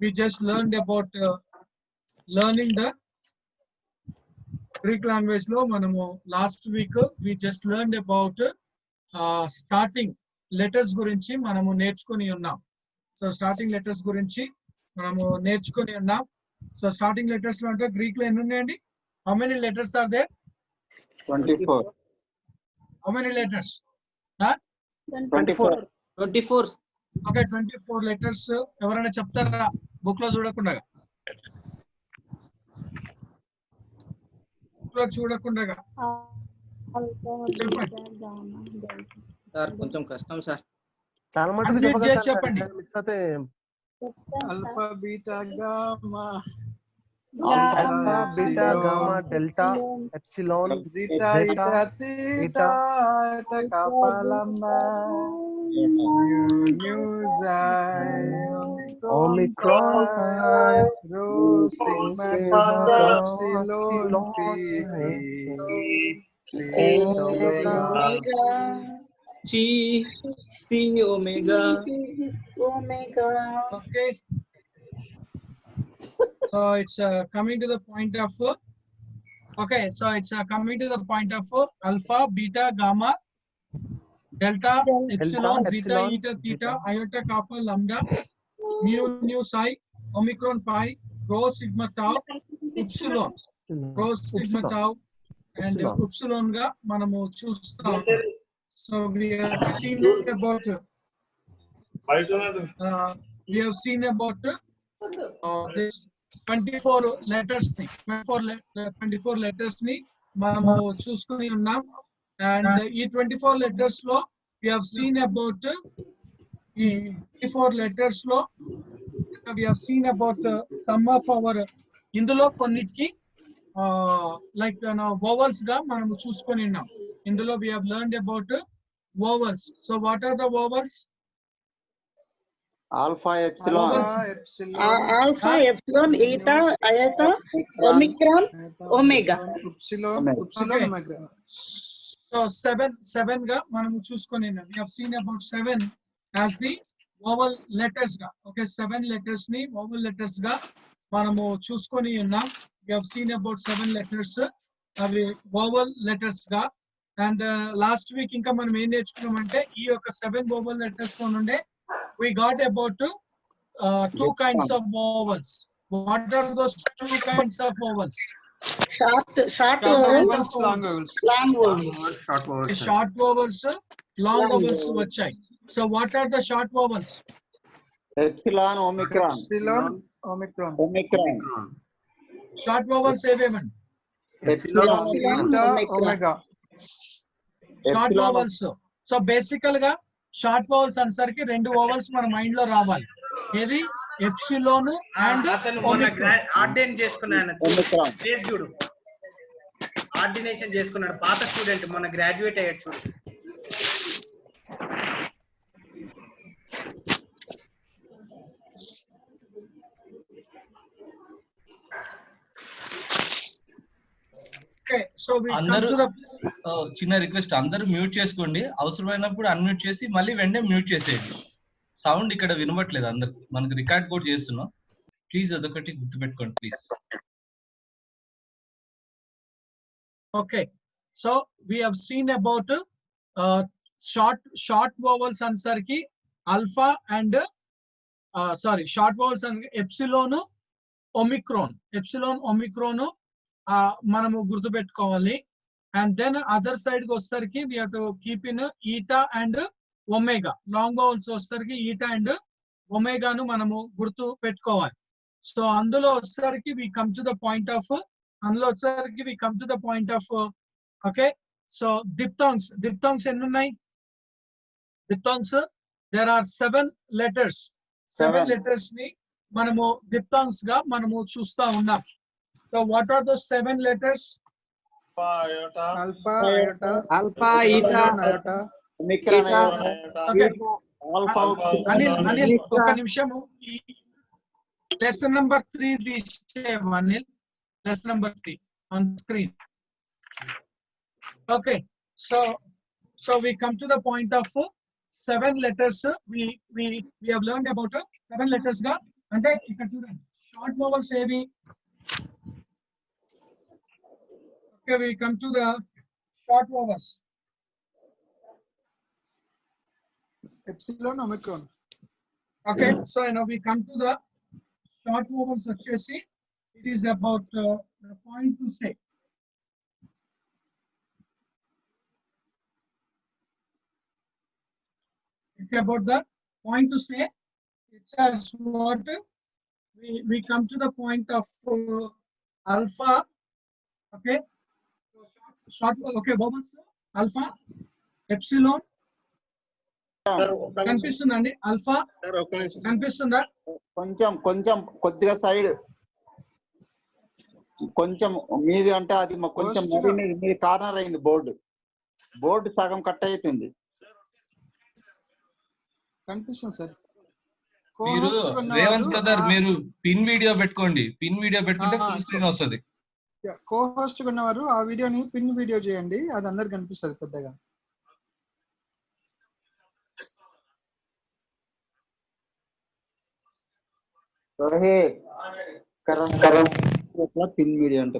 we just learned about learning the Greek language lo manamu last week we just learned about starting letters gurinchi manamu నేర్చుకొని ఉన్నాం. So starting letters గురించి మనము నేర్చుకొని ఉన్నాం. So starting letters లో అంటే Greek లో ఎన్ని ఉన్నాయండి? How many letters are there? 24. How many letters? 24. Okay, 24 letters. ఎవరైనా చెప్తారా బుక్ లో చూడకుండా? బుక్ లో చూడకుండా సార్ కొంచెం కష్టం సార్. చాలా మటుకు అన్మ్యూట్ చేసి చెప్పండి. మిస్ అయితే Alpha, beta, gamma. Alpha beta gamma delta epsilon Zeta, eta, theta, eta, kappa, lambda. Mu, xi, Omicron, pi, rho, sigma, epsilon, phi, omega. C omega. Okay. So it's coming to the point of coming to the point of alpha, beta, gamma, delta, epsilon, zeta, epsilon, eta, theta, theta, iota, kappa, lambda, mu, nu, psi, omicron, pi, rho, sigma, tau, epsilon, rho, sigma, tau, and epsilon ga manamu chustaam. So we have seen about this 24 letters ni 24 letters ni manamu చూసుకొని ఉన్నాం. And ఈ 24 letters లో we have seen about ఈ 24 letters లో we have seen about some of our ఇందులో కొన్నిటికి like vowels గా మనము చూసుకొని ఉన్నాం. ఇందులో we have learned about vowels. So what are the vowels? Alpha, epsilon. Alpha, epsilon, eta, iota, omicron, omega. Epsilon, Okay. omega. So seven ga manamu చూసుకొని ఉన్నాం. We have seen about 7 as the vowel letters ga. Okay, 7 letters ni vowel letters ga manamu చూసుకొని ఉన్నాం. We have seen about 7 letters అవి vowel letters ga. And last week ఇంకా మనం ఏం నేర్చుకున్నాం అంటే ఈ యొక్క 7 vowel letters లో నుండే we got about 2 kinds of vowels. What are those 2 kinds of vowels? Short vowels, Long vowels. long vowels. Short vowels, long vowels వచ్చాయి. So what are the short vowels? Epsilon, omicron. Epsilon, omicron. Omicron. Short vowels ఏవేమండి? Epsilon, Beta, omega. Short Epsilon, vowels. So బేసికల్ గా short vowels అనేసరికి 2 vowels మన mind లో రావాలి. ఏది? Epsilon and అతను మొన్న ఆర్డినేషన్ చేసుకున్నాను. omicron. ఫేస్ చూడు, ఆర్డినేషన్ చేసుకున్నాడు. పాత స్టూడెంట్ మొన్న గ్రాడ్యుయేట్ అయ్యాడు చూడు. ఓకే. సో వి కమ్ అందరూ టు ద చిన్న రిక్వెస్ట్, అందరూ మ్యూట్ చేసుకోండి. అవసరమైనప్పుడు అన్మ్యూట్ చేసి మళ్ళీ వెంటనే మ్యూట్ చేసేయండి. సౌండ్ ఇక్కడ వినబట్లేదు అందరు. మనకు రికార్డ్ కూడా చేస్తున్నాం. ప్లీజ్ అదొకటి గుర్తుపెట్టుకోండి please. Okay. So we have seen about short vowels అనేసరికి ఆల్ఫా అండ్ షార్ట్ వోవెల్స్ అంటే ఎప్సిలోన్, ఒమిక్రాన్. ఎప్సిలోన్, ఒమిక్రాన్ మనము గుర్తుపెట్టుకోవాలి. అండ్ దెన్ అదర్ సైడ్ కి వచ్చేసరికి we have to keep in eta and omega. Long vowels వచ్చేసరికి eta and ఒమేగాను మనము గుర్తు పెట్టుకోవాలి. సో అందులో వచ్చేసరికి we come to the point of okay. So diphthongs ఎన్ని ఉన్నాయి? Diphthongs there are 7 letters. 7 letters ని మనము డిప్థాంగ్స్ గా మనము చూస్తా ఉన్నాం. So what are those 7 letters? Alpha, iota. Alpha, eta, Iota. Omicron. Okay. Alpha, Anil ఒక నిమిషము. లెసన్ నెంబర్ 3 తీసేవా Anil? Lesson number 3 on screen. Okay. So we come to the point of seven letters we have learned about 7 letters ga ante ikkada chudandi short vowels evi. Okay, we come to the short vowels. Epsilon, Omicron. Okay, so now we come to the short vowels vachesi. It is about the point to say. It's about the point to say. It says what we come to the point of alpha. Okay, short okay vowels alpha, epsilon. కనిపిస్తుందండి alpha కనిపిస్తుందా? కొంచెం కొద్దిగా side కొంచెం మీది అంటే అది కొంచెం మీది కార్నర్ అయింది బోర్డు సగం కట్ అవుతుంది. కనిపిస్తుంది సార్. మీరు రేవంత్ బ్రదర్ మీరు పిన్ వీడియో పెట్టుకోండి. పిన్ వీడియో పెట్టుకుంటే ఫుల్ స్క్రీన్ వస్తుంది. కో హోస్ట్ ఉన్నవారు ఆ వీడియోని పిన్ వీడియో చేయండి, అది అందరికి కనిపిస్తుంది పెద్దగా. పిన్ మీడియా అంటే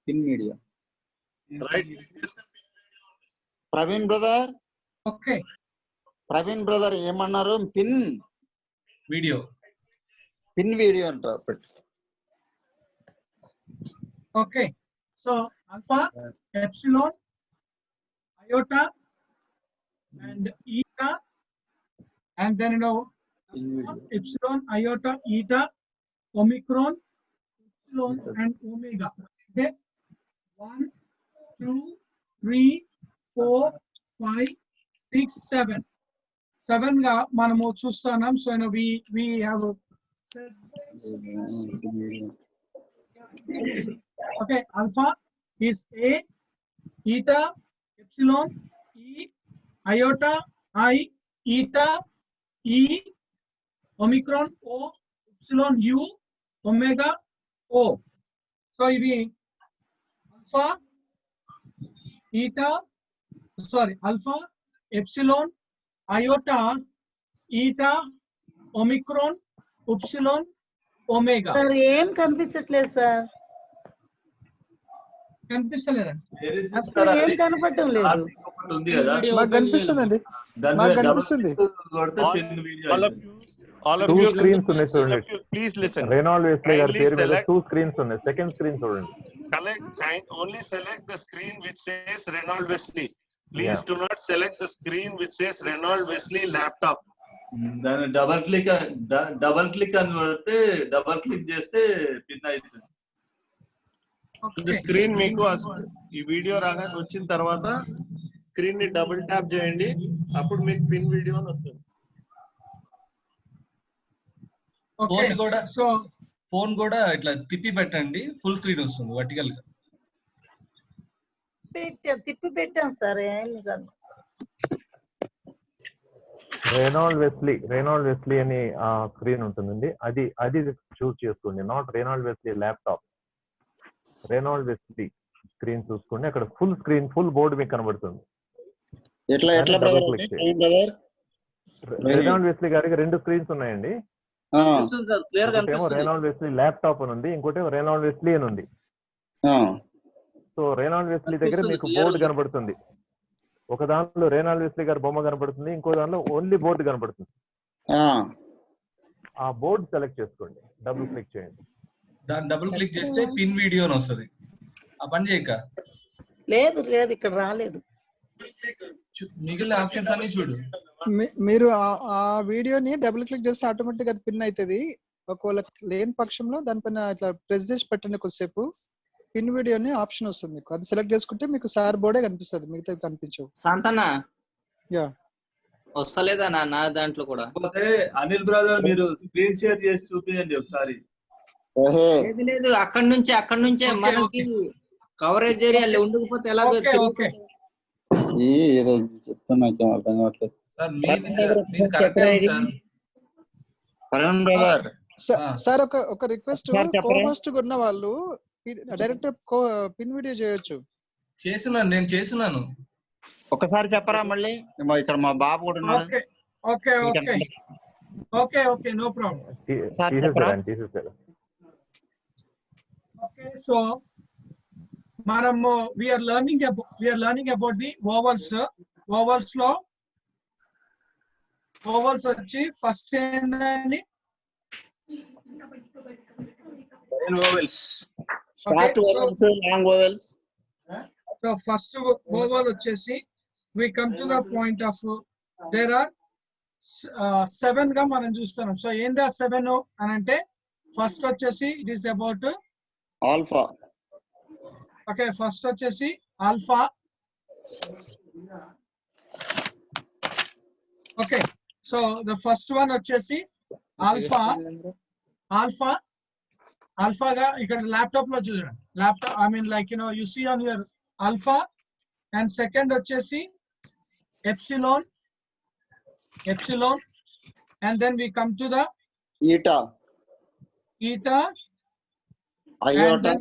pin media. Praveen brother okay Praveen brother ఏమన్నారు? పిన్ వీడియో అంటారు. Okay, so alpha, epsilon, iota, and eta, and then epsilon, iota, eta, omicron, epsilon, and omega. Okay, 1, 2, 3, 4, 5, 6, 7. 7 ga manamu chustunnam. So we have okay, alpha is A, eta, epsilon, E, iota, I, eta, E, omicron, O, epsilon, U, omega, O. So it is alpha, eta, alpha, epsilon, iota, eta, omicron, epsilon, omega. Sir ఏం కనిపించట్లేదు sir, కనిపిస్తలేదండి. అసలు ఏం కనపడటం లేదు. మాకు కనిపిస్తుందండి, మాకు కనిపిస్తుంది. టూ స్క్రీన్స్ ఉన్నాయి చూడండి. Please listen. రెనాల్డ్ వెస్లీ గారి పేరు మీద 2 స్క్రీన్స్ ఉన్నాయి. సెకండ్ స్క్రీన్ చూడండి. Only select the screen which says Renault Wesley. Please do not select the screen which says Renault Wesley laptop. దాన్ని డబల్ క్లిక్ అని పెడితే డబల్ క్లిక్ చేస్తే పిన్ అవుతుంది. The screen మీకు ఈ వీడియో రాగానే వచ్చిన తర్వాత స్క్రీన్ ని డబుల్ ట్యాప్ చేయండి, అప్పుడు మీకు పిన్ వీడియో అని వస్తుంది. ఫోన్ కూడా ఇట్లా తిప్పి పెట్టండి, ఫుల్ స్క్రీన్ వస్తుంది వర్టికల్ గా. తిప్పి పెట్టాం సార్, ఏం కాదు. రెనాల్డ్ వెస్లీ అని స్క్రీన్ ఉంటుందండి, అది చూస్ చేసుకోండి. Not Reynold Wesley laptop, Reynold Wesley screen చూసుకోండి. అక్కడ ఫుల్ స్క్రీన్ ఫుల్ బోర్డు మీకు కనబడుతుంది. రెనాల్డ్ వెస్లీ గారికి 2 స్క్రీన్స్ ఉన్నాయండి. ఒకటేమో రెనాల్డ్ వెస్లీ ల్యాప్టాప్ అని ఉంది, ఇంకోటేమో రెనాల్డ్ వెస్లీ అని ఉంది. సో రెనాల్డ్ వెస్లీ దగ్గర మీకు బోర్డు కనబడుతుంది. ఒక దాంట్లో రెనాల్డ్ వెస్లీ గారి బొమ్మ కనబడుతుంది, ఇంకో దాంట్లో ఓన్లీ బోర్డు కనబడుతుంది. ఆ బోర్డు సెలెక్ట్ చేసుకోండి, డబుల్ క్లిక్ చేయండి. దాన్ని డబుల్ క్లిక్ చేస్తే పిన్ వీడియో అని వస్తుంది. ఆ పని చేయక లేదు ఇక్కడ రాలేదు. మిగిలిన ఆప్షన్స్ అన్ని చూడు. మీరు ఆ వీడియోని డబుల్ క్లిక్ చేస్తే ఆటోమేటిక్ అది పిన్ అవుతుంది. ఒకవేళ లేని పక్షంలో దానిపైన ఇట్లా ప్రెస్ చేసి పెట్టండి కొద్దిసేపు, పిన్ వీడియో అని ఆప్షన్ వస్తుంది మీకు. అది సెలెక్ట్ చేసుకుంటే మీకు సార్ బోర్డే కనిపిస్తుంది, మిగతా కనిపించవు. శాంతనా యా వస్తలేదా నా దాంట్లో కూడా? అనిల్ బ్రదర్ మీరు స్క్రీన్ షేర్ చేసి చూపించండి ఒకసారి. లేదు అక్కడ నుంచే మనకి కవరేజ్ ఏరియా ఉండకపోతే ఎలాగో ఏదో చెప్తున్నా అర్థం కావట్లేదు. సార్ ఒక రిక్వెస్ట్, కో హోస్ట్ ఉన్న వాళ్ళు డైరెక్ట్ పిన్ వీడియో చేయొచ్చు. నేను చేస్తున్నాను. ఒకసారి చెప్పరా మళ్ళీ ఇక్కడ మా బాబు కూడా ఉన్నాడు. Okay okay okay okay okay no problem. తీసేసారు. ఓకే సో మనము we are learning about the vowels. ఓవల్స్ లో ఓవల్స్ వచ్చి ఫస్ట్ ఏంటండి short vowels, long vowels. So first vowel వచ్చేసి we come to the point of there are 7 గా మనం చూస్తున్నాం. సో ఏందా 7 అని అంటే ఫస్ట్ వచ్చేసి it is about alpha. Okay first వచ్చేసి alpha. Okay so the first one వచ్చేసి ఆల్ఫా. ఆల్ఫాగా ఇక్కడ ల్యాప్టాప్ లో చూడండి. Laptop I mean like you see on your alpha. And second వచ్చేసి epsilon. And then we come to the eta, and then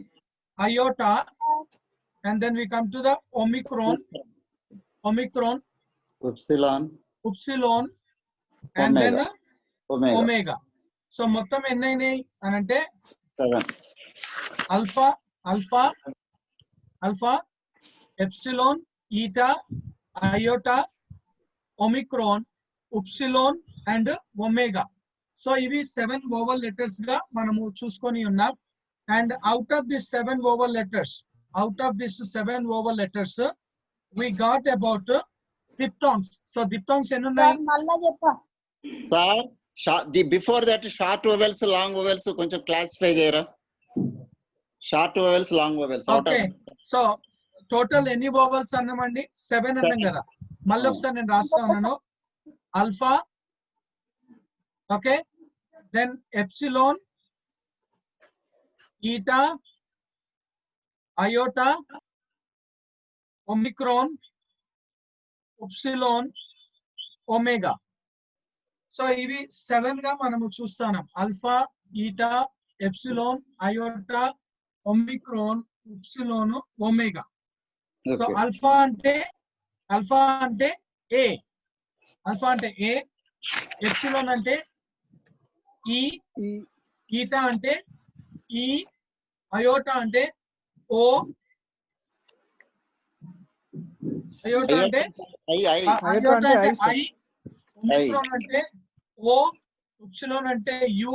iota, and then we come to the omicron, epsilon, and then omega. So మొత్తం ఎన్ని అయినాయి అని అంటే 7. alpha, epsilon, eta, iota, omicron, upsilon and omega. So ఇవి 7 vowel letters గా మనము చూసుకొని ఉన్నాం. And out of these 7 vowel letters we got about diphthongs. So diphthongs ఎన్ని ఉన్నాయి sir? Before that short vowels, long vowels కొంచెం క్లాసిఫై చేయరా? Short vowels, long vowels. Okay so total ఎన్ని వోవెల్స్ అన్నామండి? 7 అన్నాం కదా. మళ్ళీ ఒకసారి నేను రాస్తా ఉన్నాను. Alpha, okay, then epsilon, eta, iota, omicron, upsilon, omega. So ఇవి 7 గా మనము చూస్తున్నాం. Alpha, eta, epsilon, iota, omicron, upsilon, omega. So alpha అంటే ఏ, ఎప్సిలాన్ అంటే ఈ, ఈటా అంటే ఈ, అయోటా అంటే ఓ, అయోటా అంటే ఐ, ఒమిక్రాన్ అంటే ఓ, ఉప్సిలాన్ అంటే యు,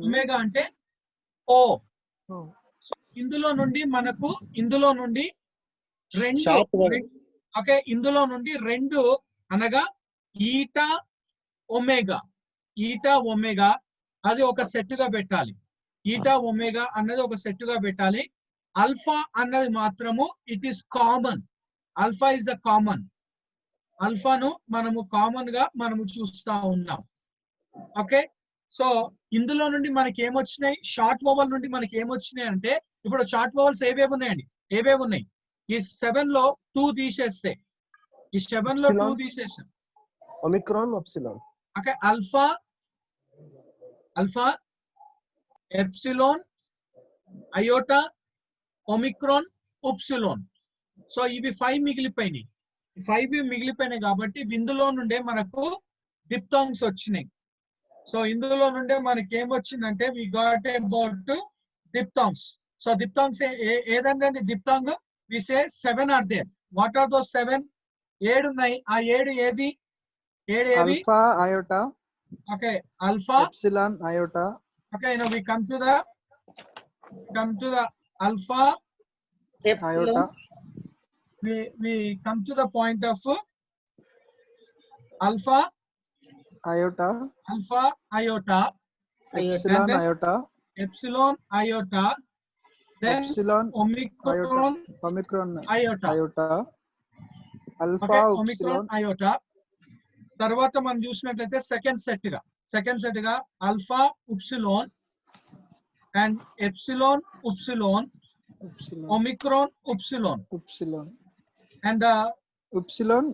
ఒమేగా అంటే ఓ. ఇందులో నుండి రెండు అనగా ఈటా ఒమేగా అది ఒక సెట్ గా పెట్టాలి. ఈటా ఒమేగా అన్నది ఒక సెట్ గా పెట్టాలి. ఆల్ఫా అన్నది మాత్రము it is common. Alpha is the common. ఆల్ఫాను మనము కామన్ గా మనము చూస్తా ఉన్నాం. ఓకే, సో ఇందులో నుండి మనకి ఏమొచ్చినాయి? షార్ట్ వోవల్ నుండి మనకి ఏమొచ్చినాయి అంటే ఇప్పుడు షార్ట్ వోవల్స్ ఏవేవి ఉన్నాయండి? ఉన్నాయి ఈ 7 లో 2 తీసేస్తే, omicron, epsilon. Okay, alpha, epsilon, iota, omicron, upsilon. So ఇవి 5 మిగిలిపోయినాయి కాబట్టి ఇందులో నుండే మనకు డిప్థాంగ్స్ వచ్చినాయి. సో ఇందులో నుండే మనకి ఏమొచ్చిందంటే we got about diphthongs. So diphthongs ఏదంటే diphthong we say 7 are there. What are those 7? 7 ఉన్నాయి. ఆ 7 ఏది? Alpha, iota. Okay, alpha, epsilon, iota. Okay, we come to the alpha, iota. we come to the point of alpha, iota, epsilon, iota, then epsilon, omicron, iota, alpha, omicron, iota. తర్వాత మనం చూసినట్లయితే second set గా alpha, upsilon and epsilon, upsilon, omicron, ఉప్సిలాన్, and ఉప్సిలాన్,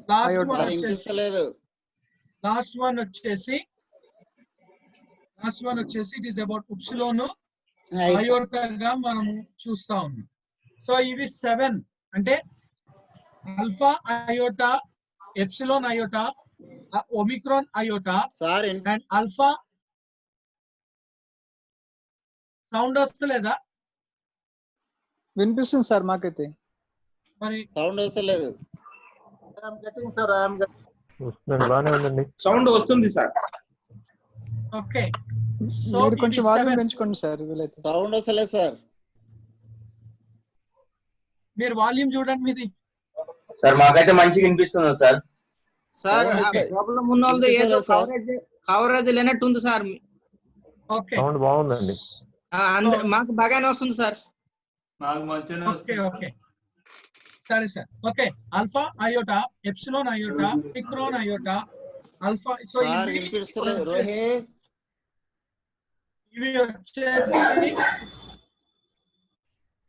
last one వచ్చేసి it is about ఉప్సిలాన్, iota గా మనము చూస్తా ఉన్నాం. So ఇవి 7 అంటే alpha iota, epsilon iota, omicron iota, sir and alpha. Sound వస్తలేదా? వినిపిస్తుంది సార్ మాకైతే. మరి సౌండ్ వస్తలేదు. బాగానే ఉందండి. సౌండ్ వస్తుంది సార్. ఓకే, మీరు కొంచెం వాల్యూమ్ పెంచుకోండి సార్ వీలైతే. సౌండ్ వస్తలేదు సార్. మీరు వాల్యూమ్ చూడండి మీది. సార్ మాకైతే మంచిగా వినిపిస్తుంది సార్. సార్ ప్రాబ్లం ఉన్న వాళ్ళది ఏదో కవరేజ్ లేనట్టు ఉంది సార్. ఓకే, సౌండ్ బాగుందండి. మాకు బాగానే వస్తుంది సార్. నాకు మంచిగానే ఓకే వస్తుంది. ఓకే సరే sir. Okay, alpha iota, epsilon iota, omicron iota, alpha. So sir వినిపిస్తలేదు రోహిత్.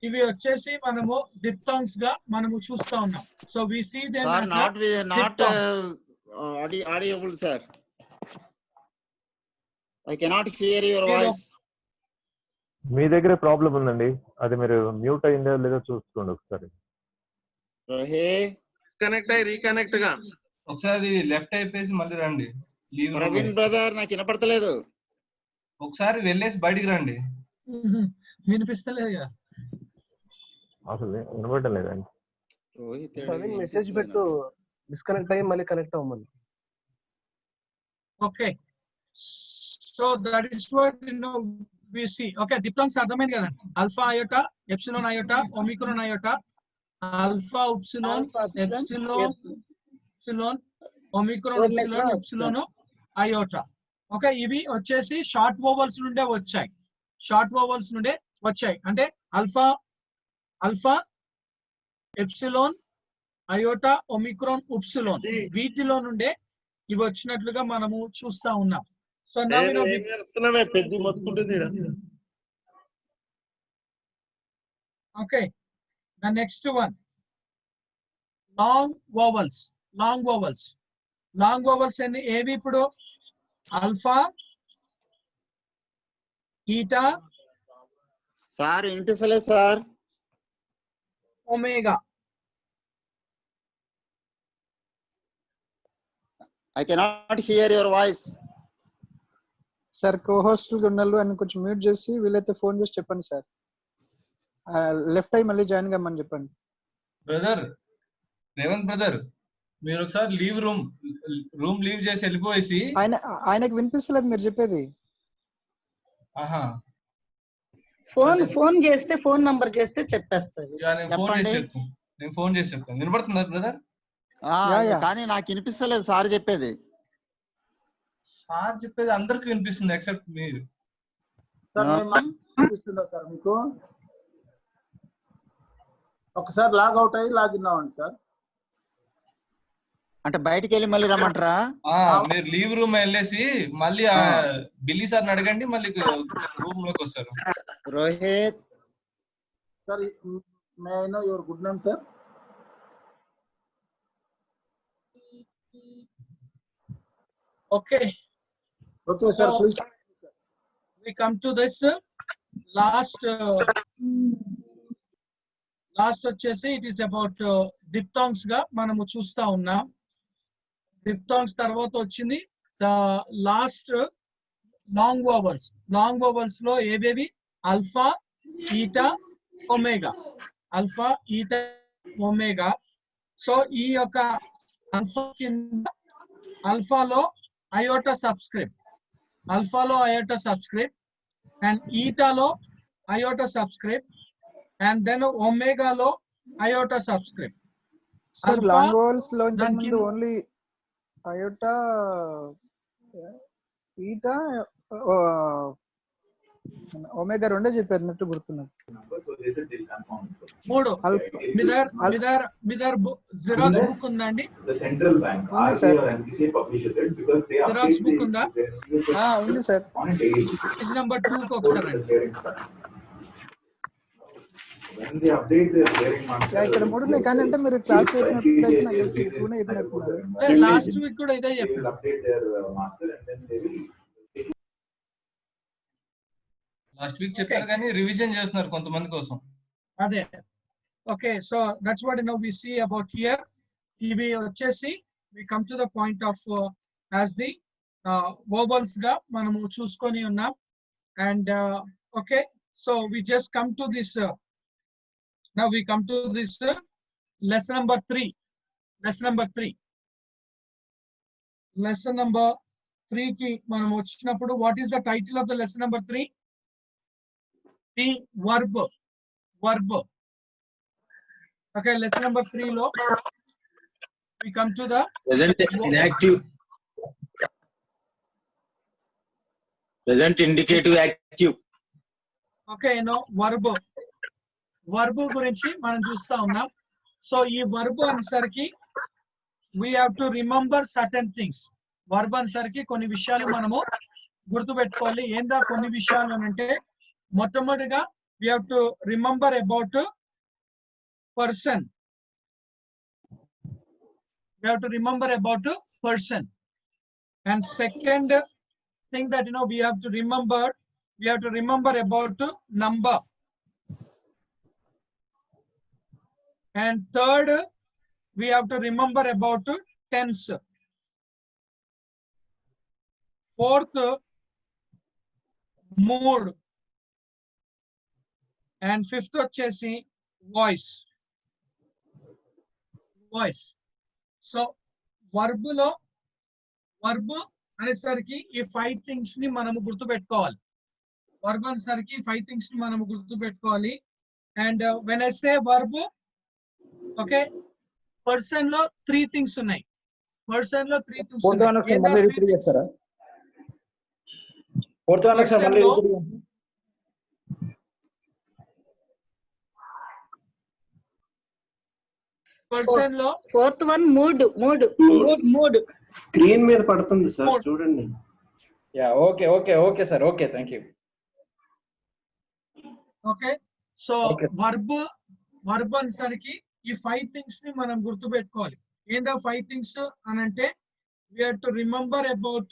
ఇవి వచ్చేసి మనము డిప్థాంగ్స్ గా మనము చూస్తా ఉన్నాం. So we see them sir not audible sir. I cannot hear your voice. మీ దగ్గరే ప్రాబ్లం ఉందండి, అది మీరు మ్యూట్ అయిందో లేదో చూసుకోండి ఒకసారి. డిస్కనెక్ట్ అయ్యి రీకనెక్ట్ గా ఒకసారి లెఫ్ట్ అయిపోయేసి మళ్ళీ రండి. ప్రవీణ్ బ్రదర్ నాకు వినపడతలేదు. ఒకసారి వెళ్ళేసి బయటికి రండి. వినిపిస్తలేదు అసలు వినపడటం లేదండి. ప్రవీణ్ మెసేజ్ పెట్టు, డిస్కనెక్ట్ అయ్యి మళ్ళీ కనెక్ట్ అవ్వమని. Okay, so that is what we see. Okay, diphthongs అర్థమైంది కదా. Alpha iota, epsilon iota, omicron iota, alpha epsilon, omicron epsilon iota. Okay, ఇవి వచ్చేసి షార్ట్ వోవెల్స్ నుండే వచ్చాయి. అంటే alpha epsilon iota, omicron upsilon, వీటిలో నుండే ఇవి వచ్చినట్లుగా మనము చూస్తా ఉన్నాం. So now we know okay, the next one, long vowels and ఏవి ఇప్పుడు ఆల్ఫా, ఈటా. సార్ వినిపిస్తలేదు sir. Omega. I cannot hear your voice. Sir కోహోస్టులు ఉన్నళ్ళు అని కొంచెం మ్యూట్ చేసి వీలైతే ఫోన్ చేసి చెప్పండి సార్. లెఫ్ట్ అయ్యి మళ్ళీ జాయిన్ కమ్మని చెప్పండి. బ్రదర్ రేవంత్ బ్రదర్, మీరు ఒకసారి రూమ్ లీవ్ చేసి వెళ్ళిపోయేసి. ఆయనకు వినిపిస్తలేదు మీరు చెప్పేది. ఫోన్ చేస్తే, ఫోన్ నంబర్ చేస్తే చెప్పేస్తారు. నేను ఫోన్ చేసి చెప్తాను. వినపడుతుందా బ్రదర్? కానీ నాకు వినిపిస్తలేదు సార్ చెప్పేది. సార్ చెప్పేది అందరికి వినిపిస్తుంది ఎక్సెప్ట్ మీరు. వినిపిస్తుందా సార్ మీకు? ఒకసారి లాగ్ అవుట్ అయ్యి లాగిన్ అవ్వండి సార్. అంటే బయటికి వెళ్ళి మళ్ళీ రమ్మంటారా? మీరు లీవ్ రూమ్ వెళ్ళేసి మళ్ళీ బిల్లీ సార్ అడగండి, మళ్ళీ రూమ్ లోకి వస్తారు. Rohit sir, may I know your good name sir? Okay sir, please. We come to this last వచ్చేసి it is about diphthongs గా మనము చూస్తా ఉన్నాం. diphthongs తర్వాత వచ్చింది the last long vowels లో ఏవేవి? Alpha, eta, omega. సో ఈ యొక్క ఆల్ఫా కింద ఆల్ఫాలో అయోటా సబ్స్క్రిప్ట్, అండ్ ఈటాలో అయోటా సబ్స్క్రిప్ట్, అండ్ దెన్ ఒమేగాలో iota subscript. Sir long vowels లో ఇంతకుముందు ఓన్లీ అయోటా, ఈటా, ఒమేగా రెండే చెప్పారు గుర్తున్నది. 3 మిదర్ జిరాక్స్ బుక్ ఉందండి? జిరాక్స్ బుక్ ఉందా? ఉంది సార్. పేజ్ నెంబర్ 2 కి ఒకసారి ఇక్కడ 3 ఉన్నాయి. కానీ అంటే మీరు క్లాస్ చెప్పినట్లయితే నాకు తెలిసి 2 చెప్పినట్టున్నారు. లాస్ట్ వీక్ కూడా ఇదే చెప్పారు. లాస్ట్ వీక్ చెప్పారు కానీ రివిజన్ చేస్తున్నారు కొంతమంది కోసం. అదే. Okay, so that's what now we see about here. ఇవి వచ్చేసి we come to the point of as the vowels గా మనము చూసుకొని ఉన్నాం. And okay, so we just come to this now we come to this lesson number 3. Lesson number 3 కి మనం వచ్చినప్పుడు what is the title of the lesson number 3? The verb. Okay, lesson number 3 lo we come to the present inactive, present indicative active. Okay, verb గురించి మనం చూస్తా ఉన్నాం. So ఈ verb అనేసరికి we have to remember certain things. verb అనేసరికి కొన్ని విషయాలు మనము గుర్తుపెట్టుకోవాలి. ఏందా కొన్ని విషయాలు అంటే మొట్టమొదటిగా we have to remember about person. We have to remember about person. And second thing that we have to remember about number. And third, we have to remember about tense. Fourth, mood. And fifth వచ్చేసి voice. So verb అనేసరికి ఈ 5 things ని మనము గుర్తుపెట్టుకోవాలి. verb అనేసరికి 5 things ని మనము గుర్తుపెట్టుకోవాలి. And when I say verb, okay, person లో 3 things ఉన్నాయి. person లో 3 things ఉన్నాయి. person లో fourth one mood. స్క్రీన్ మీద పడుతుంది సార్ చూడండి. Yeah, okay sir, okay, thank you. Okay, so verb అనేసరికి ఈ 5 things ని మనం గుర్తుపెట్టుకోవాలి. ఏందా 5 things అని అంటే we have to remember about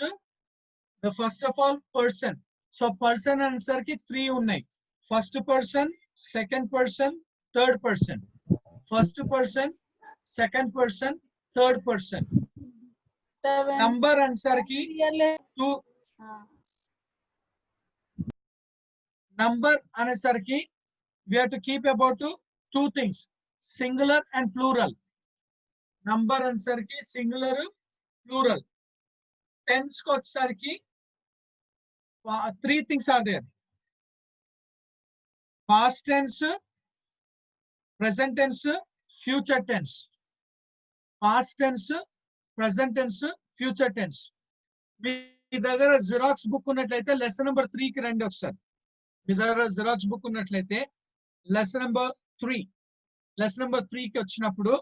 the first of all person. So person అనేసరికి 3 ఉన్నాయి. first person, second person, third person. first person, second person, third person. number అనేసరికి 2. number అనేసరికి we have to keep about 2 things, singular and plural. number అనేసరికి singular, plural. tense కి వచ్చేసరికి 3 things are there: past tense, present tense, future tense. past tense, present tense, future tense. మీ దగ్గర xerox book ఉన్నట్లయితే lesson number 3 కి రండి ఒకసారి. మీ దగ్గర xerox book ఉన్నట్లయితే లెసన్ నెంబర్ 3 కి వచ్చినప్పుడు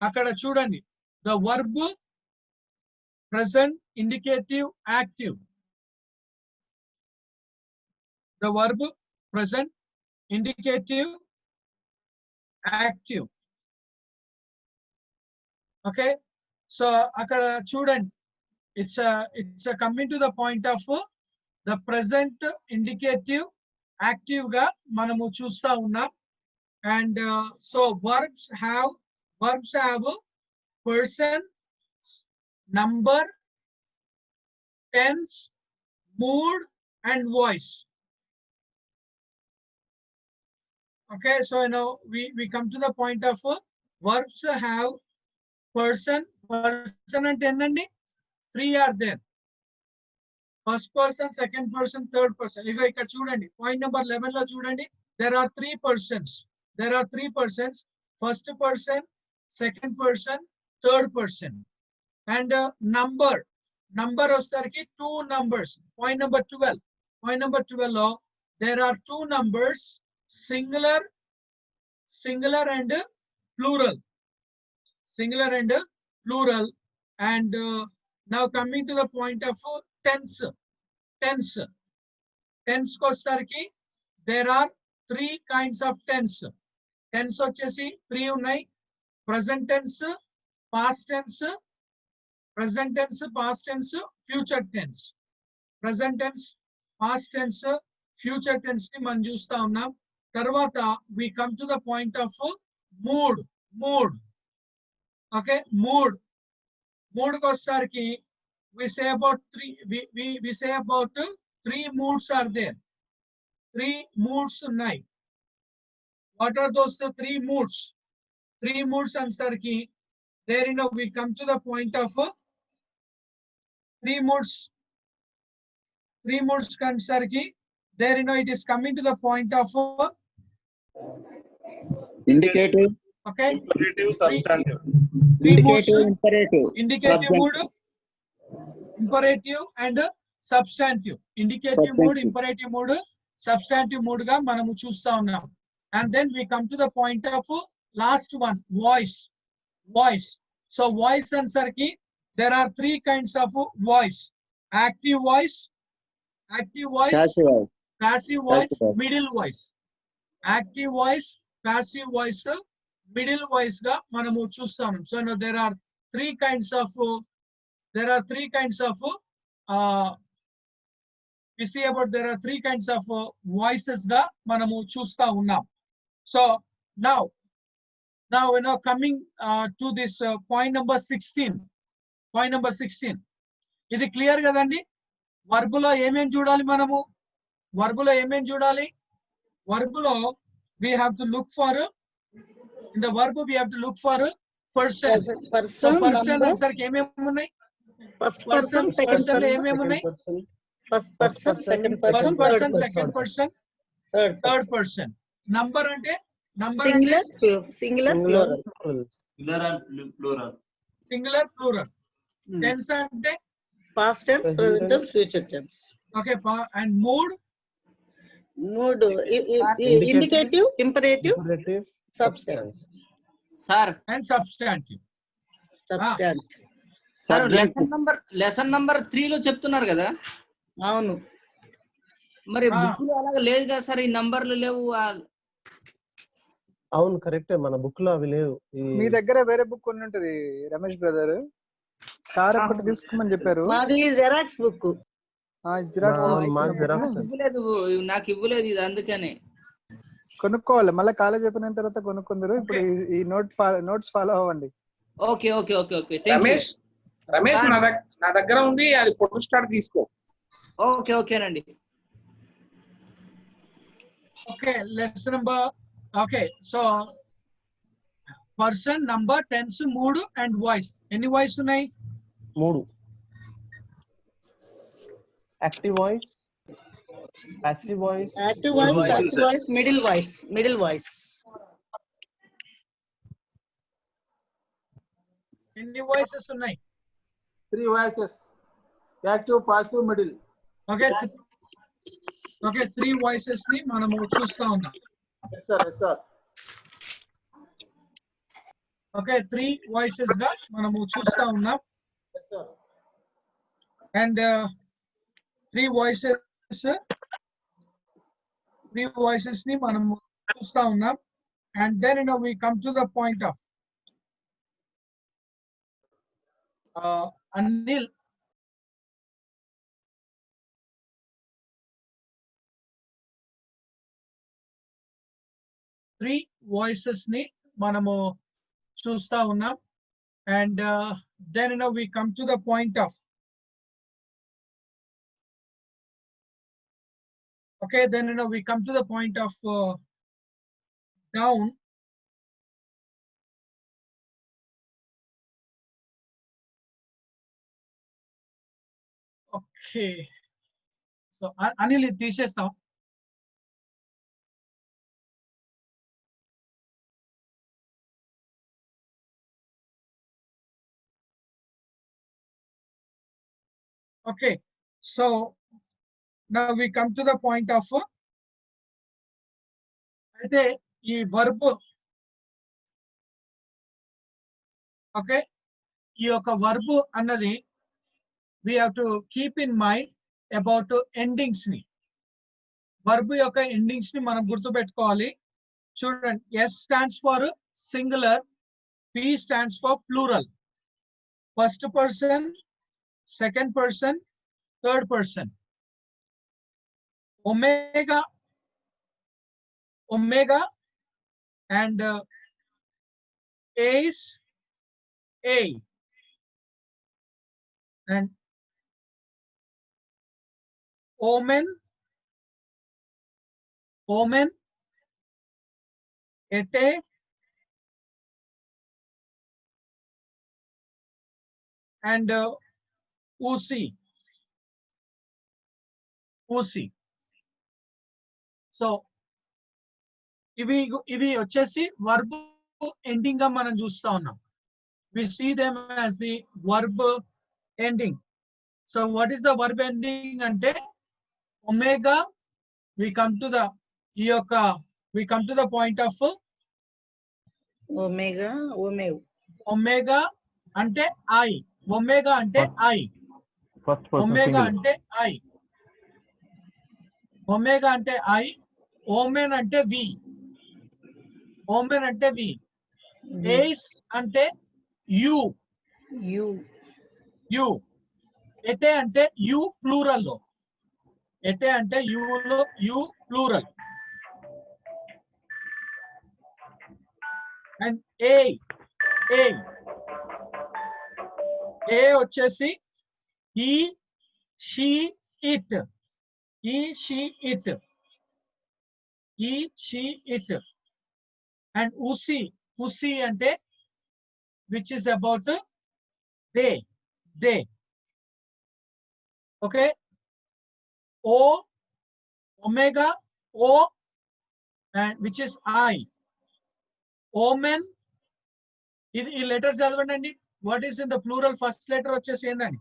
అక్కడ చూడండి the verb present indicative active. The verb present indicative active. Okay, so అక్కడ చూడండి it's coming to the point of the present indicative active గా మనము చూస్తా ఉన్నాం. and so verbs have person, number, tense, mood and voice. okay, so we come to the point of verbs have person and ఏందండి 3 are there. first person, second person, third person. ఇక్కడ చూడండి point number 11 లో చూడండి there are 3 persons. first person, second person, third person. and number వచ్చేసరికి 2 numbers. point number 12 లో there are 2 numbers, singular and plural. and now coming to the point of tense వచ్చేసరికి there are 3 kinds of tense వచ్చేసి 3 ఉన్నాయి. present tense, past tense, future tense. present tense, past tense, future tense ని మనం చూస్తా ఉన్నాం. తర్వాత we come to the point of mood. Okay, mood kosarki we say about we say about 3 moods are there. 3 moods unnai. What are those 3 moods? 3 moods answer ki there we come to the point of 3 moods. 3 moods answer ki there it is coming to the point of indicative, okay, imperative, substantive. 3 moods, imperative, indicative mood, imperative and substantive. Indicative mood, imperative mood, substantive mood ga manamu chusta unnam. And then we come to the point of last one, voice. So voice answer ki there are 3 kinds of voice: active voice, passive voice, middle voice. Active voice, passive voice, middle voice ga manamu chustam. So now there are 3 kinds of we see about there are 3 kinds of voices ga manamu chusta unnam. So now coming to this point number 16. Point number 16. ఇది clear కదండి? వర్బులో ఏమేం చూడాలి మనము? వర్బులో ఏమేం చూడాలి? వర్బులో we have to look for in the verb we have to look for person. So person answer కి ఏమేం ఉన్నాయి? First person, second person లో person, ఏమేం ఉన్నాయి? first person, second person, second person, third person. Number అంటే number singular, plural. Singular, plural. Tense అంటే Past tense, present tense, future tense. Okay, and mood indicative, imperative, substance. Sir, and substantive. Lesson number 3 లో చెప్తున్నారు కదా? అవును. మరి book లో అలాగా లేదు కదా సార్, ఈ నంబర్లు లేవు. అవును కరెక్టే, మన బుక్ లో అవి లేవు. మీ దగ్గర వేరే బుక్ కొన్ని ఉంటది రమేష్ బ్రదర్, సార్ ఒకటి తీసుకోమని చెప్పారు. మాది జెరాక్స్ బుక్. నాకు ఇవ్వలేదు ఇది, అందుకని కొనుక్కోవాలి. మళ్ళీ కాలేజ్ అయిపోయిన తర్వాత కొనుక్కుందరు. ఇప్పుడు ఈ నోట్స్ ఫాలో అవ్వండి. Okay okay okay okay. Ramesh నా దగ్గర ఉంది, అది ఫోటో స్టార్ట్ తీసుకో. ఓకే ఓకేనండి. Okay, lesson number. Okay, so person, number, tense, mood and voice. ఎన్ని వాయిస్ ఉన్నాయి? 3. Active voice, passive voice, passive voice, middle voice. ఎన్ని వాయిసెస్ ఉన్నాయి? 3 voices. Active, passive, middle. Okay, 3 voices ని మనము చూస్తా ఉన్నాం. Yes sir, yes sir. Okay, 3 voices గా మనము చూస్తా ఉన్నాం. Yes sir. And 3 voices ని మనము చూస్తా ఉన్నాం. And then we come to the point of Anil. Three voices ni manamu chusta unnam. And then we come to the point of we come to the point of down. Okay, so Anil ఇది తీసేస్తాం. Okay, so now we come to the point of అయితే ఈ verb, okay, ఈ యొక్క verb అన్నది we have to keep in mind about endings ni. Verb యొక్క endings ni మనం గుర్తు పెట్టుకోవాలి. చూడండి, S stands for singular, P stands for plural. First person, second person, third person. Omega and is A. And omen, ete, and usi. So ఇవి వచ్చేసి verb ending గా మనం చూస్తా ఉన్నాం. We see them as the verb ending. So what is the verb ending అంటే omega, we come to the point of omega అంటే I. Omega అంటే I. Omega అంటే I. Omega అంటే I. Omen అంటే V. Omen అంటే V. Ace అంటే U. Ete అంటే U plural లో. Ete అంటే U లో U plural. And A వచ్చేసి he, she, it. He, she, it. And usi అంటే which is about they. Okay. Omega, O, and which is I. Omen. ఈ letter చదవండి. What is in the plural first letter వచ్చేసి ఏందని?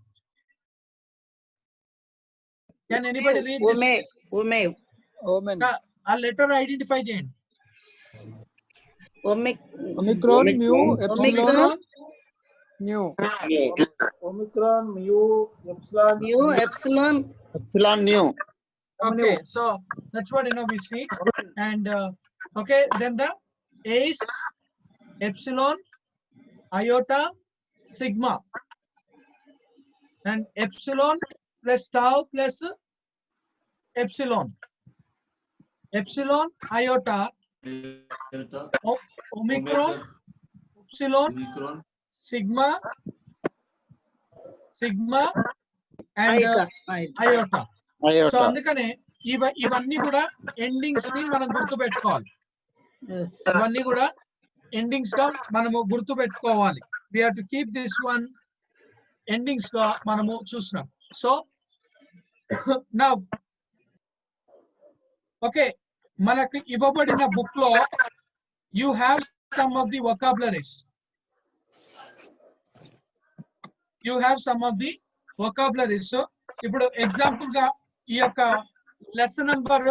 Can anybody read this? Omen. ఆ letter identify చేయండి. Omicron, mu, epsilon, nu. Omicron, mu, epsilon, nu. Okay, so that's what we see. And okay, then the ace, epsilon, iota, sigma. And epsilon plus tau plus epsilon. Epsilon, iota, omicron, epsilon, sigma, and iota. So అందుకనే ఇవన్నీ కూడా endings ని మనం గుర్తుపెట్టుకోవాలి. ఇవన్నీ కూడా endings గా మనము గుర్తుపెట్టుకోవాలి. we have to keep this one endings గా మనము చూస్తున్నాం. సో నా ఓకే, మనకు ఇవ్వబడిన బుక్ లో you have some of the vocabularies. So ఇప్పుడు ఎగ్జాంపుల్ గా ఈ యొక్క లెసన్ నంబర్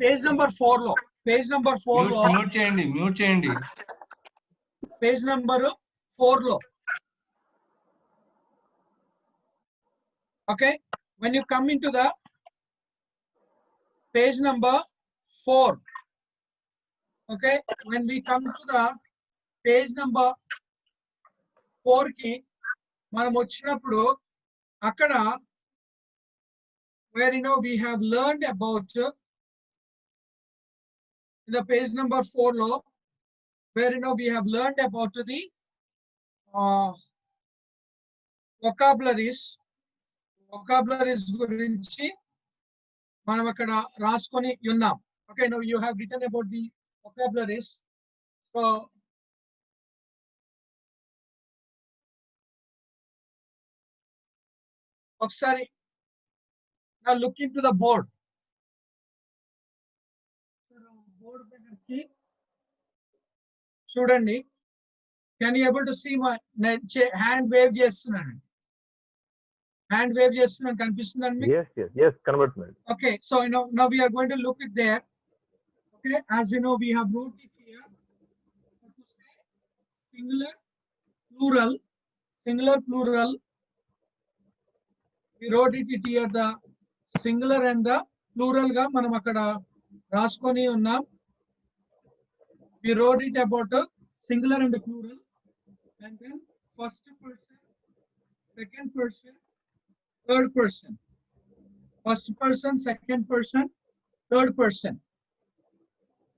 పేజ్ నంబర్ 4 లో పేజ్ నంబర్ 4 లో మ్యూట్ చేయండి పేజ్ నంబర్ 4 లో okay, when you come into the page number 4, okay, when we come to the page number 4 ki మనం వచ్చినప్పుడు అక్కడ where we have learned about in the page number 4 lo where we have learned about the vocabularies గురించి మనం అక్కడ రాసుకొని ఉన్నాం. Okay, now you have written about the vocabularies. So ఒకసారి now look into the board. Board దగ్గరికి చూడండి. Can you able to see my hand wave చేస్తున్నాను? Hand wave చేస్తున్నాను, కనిపిస్తుందండి? yes కనబడుతుంది. Okay, so now we are going to look it there. Okay, as you know, we have wrote it here to say singular plural. We wrote it here the singular and the plural ga manam akkada raskoni unnam. We wrote it about singular and the plural, and then first person, second person, third person. First person, second person, third person.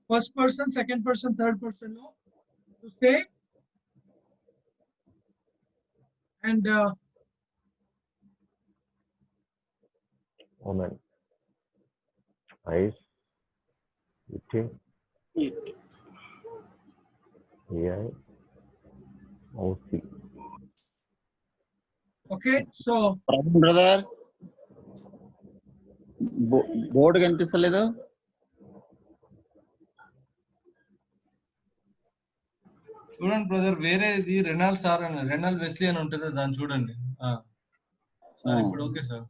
First person, second person, third person. No, to say and woman, eyes, eating, AI, OC. okay, so brother board కనిపిస్తలేదు. చూడండి brother, వేరేది Reynold sir అని Reynold Wesley అని ఉంటుంది, దాన్ని చూడండి. Sir ఇప్పుడు okay sir.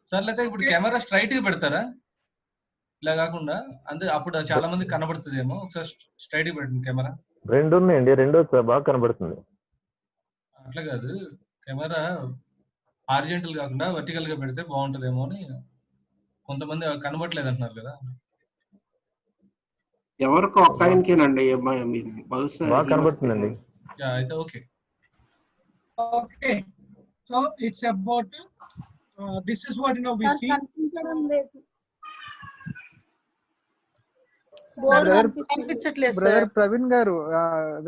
Sir లేదా ఇప్పుడు కెమెరా స్ట్రైట్ గా పెడతారా, ఇలా కాకుండా? అంటే అప్పుడు చాలా మంది కనబడుతుందేమో. ఒకసారి స్ట్రైట్ గా పెట్టండి కెమెరా. రెండు ఉన్నాయండి, రెండు బాగా కనబడుతుంది. అట్లా కాదు, కెమెరా హారిజెంటల్ కాకుండా వర్టికల్ గా పెడితే బాగుంటదేమో అని. కొంతమంది కనబడలేదు అంటున్నారు కదా. ఎవరికో ఒక్క ఆయనకేనండి బహుశా బాగా కనబడుతుందండి. అయితే okay. okay, so it's about this is what we see. Brother Praveen గారు,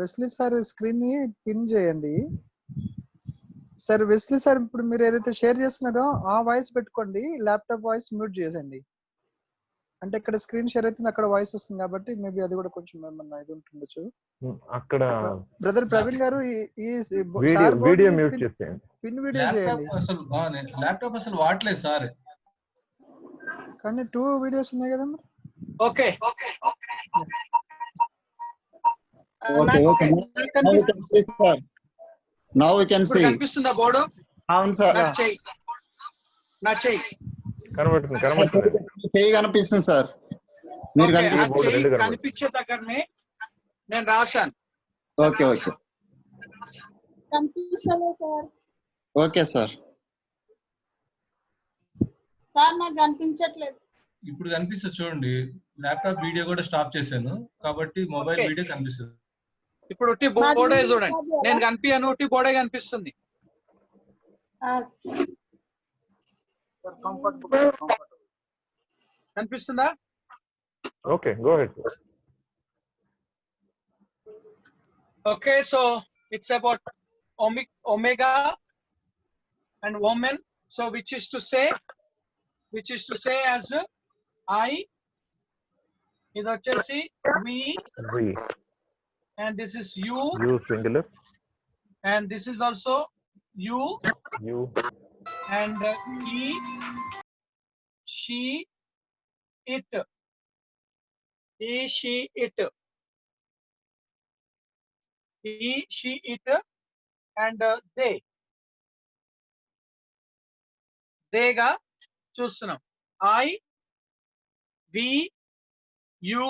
వెస్లీ సార్ స్క్రీన్ ని పిన్ చేయండి సార్. వెస్లీ సార్ ఇప్పుడు మీరు ఏదైతే షేర్ చేస్తున్నారో ఆ వాయిస్ పెట్టుకోండి, ల్యాప్టాప్ వాయిస్ మ్యూట్ చేయండి. అంటే ఇక్కడ స్క్రీన్ షేర్ అవుతుంది, అక్కడ వాయిస్ వస్తుంది కాబట్టి మేబీ అది కూడా కొంచెం ఏమన్నా ఇది ఉంటుండొచ్చు అక్కడ. బ్రదర్ ప్రవీణ్ గారు ఈ వీడియో మ్యూట్ చేసేయండి, పిన్ వీడియో చేయండి. ల్యాప్టాప్ అసలు వాడలేదు సార్, కానీ 2 వీడియోస్ ఉన్నాయి కదా. Okay, now we can see. కనిపిస్తుందా బోర్డు? అవును సార్, నా చెయ్యి కనబడుతుంది. చెయ్యి కనిపిస్తుంది సార్. మీరు కనిపించే దగ్గరనే నేను రాశాను. Okay okay okay sir. Sir నాకు కనిపించట్లేదు. ఇప్పుడు కనిపిస్తుంది చూడండి. ల్యాప్టాప్ వీడియో కూడా స్టాప్ చేశాను కాబట్టి మొబైల్ వీడియో కనిపిస్తుంది. ఇప్పుడు ఉట్టి బోర్డే చూడండి, నేను కనిపించాను, ఉట్టి బోర్డే కనిపిస్తుంది. కనిపిస్తుందా? Okay, go head. Okay, so it's about omega and woman. So which is to say as I, idu vachesi we, and this is you singular, and this is also you, and he, she, it, he, she, it, he, she, it, and they గా చూస్తున్నాం. I, we, you,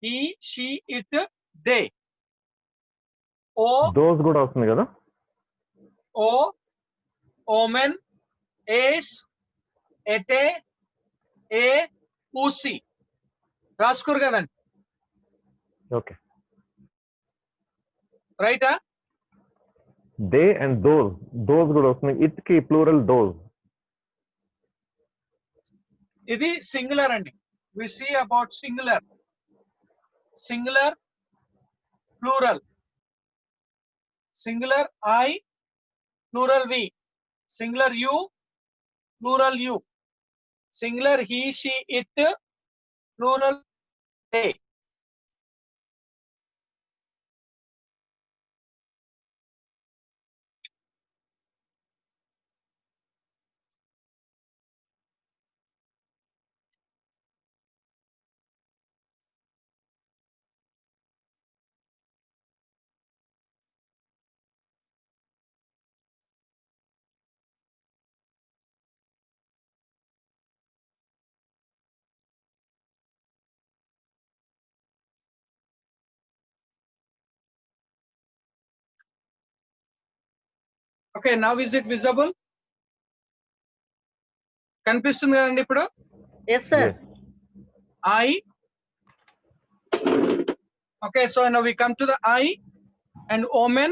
he, she, it, they. those కూడా వస్తుంది కదా. O, omen, ace, ete, a, usi రాసుకోరు కదండి. Okay, రైటా? They and those కూడా వస్తుంది. It కి ప్లూరల్ దోస్. ఇది సింగులర్ అండి. We see about singular, plural. Singular I, plural we. Singular you, plural you. Singular he, she, it, plural they. Okay, now is it visible? కనిపిస్తుంది కదండి ఇప్పుడు? yes sir. I, okay, so now we come to the I and omen,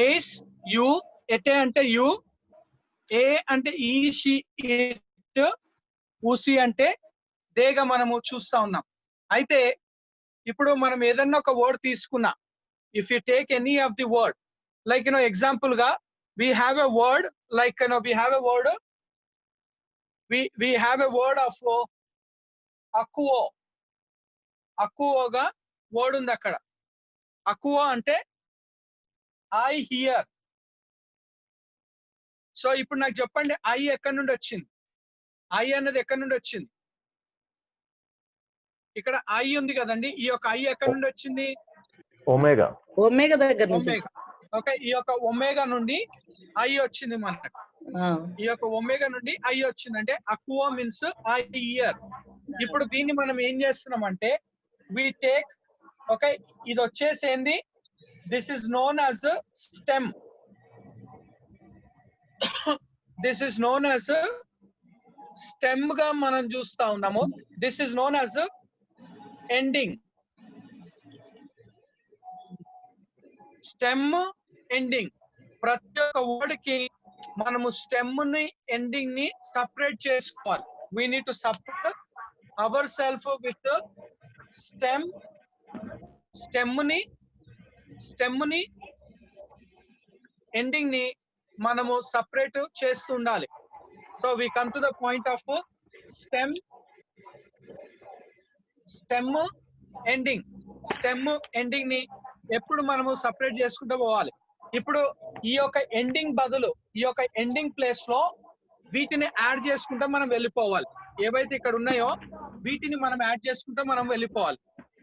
ace, you, ete అంటే you, a అంటే he, she, it, usi అంటే దేగా మనము చూస్తా ఉన్నాం. అయితే ఇప్పుడు మనం ఏదన్నా ఒక వర్డ్ తీసుకున్నా, if you take any of the word, like example ga we have a word like we have a word we have a word of akuo ga word undi akkada akuo ante I hear. So ఇప్పుడు నాకు చెప్పండి I ఎక్కడి నుండి వచ్చింది I అన్నది ఎక్కడి నుండి వచ్చింది ఇక్కడ ఐ ఉంది కదండి ఈ యొక్క ఐ ఎక్కడి నుండి వచ్చింది ఒమేగా దగ్గర నుంచి ఓకే ఈ యొక్క ఒమేగా నుండి ఐ వచ్చింది మనకు ఈ యొక్క ఒమేగా నుండి ఐ వచ్చింది అంటే అక్వా మీన్స్ ఐ ఇయర్ ఇప్పుడు దీన్ని మనం ఏం చేస్తున్నాం అంటే వి టేక్ ఓకే ఇది వచ్చేసి ఏంది this is known as stem this is known as stem గా మనం చూస్తా ఉన్నాము this is known as ending stem ending ప్రతి ఒక్క వర్డ్ కి మనము స్టెమ్ ని ఎండింగ్ ని సపరేట్ చేసుకోవాలి we need to separate ourselves with stem ని ఎండింగ్ ని మనము సపరేట్ చేస్తూ ఉండాలి so we come to the point of stem ending ని ఎప్పుడు మనము సపరేట్ చేసుకుంటూ పోవాలి ఇప్పుడు ఈ యొక్క ఎండింగ్ బదులు ఈ యొక్క ఎండింగ్ ప్లేస్ లో వీటిని యాడ్ చేసుకుంటూ మనం వెళ్ళిపోవాలి ఏవైతే ఇక్కడ ఉన్నాయో వీటిని మనం యాడ్ చేసుకుంటూ మనం వెళ్ళిపోవాలి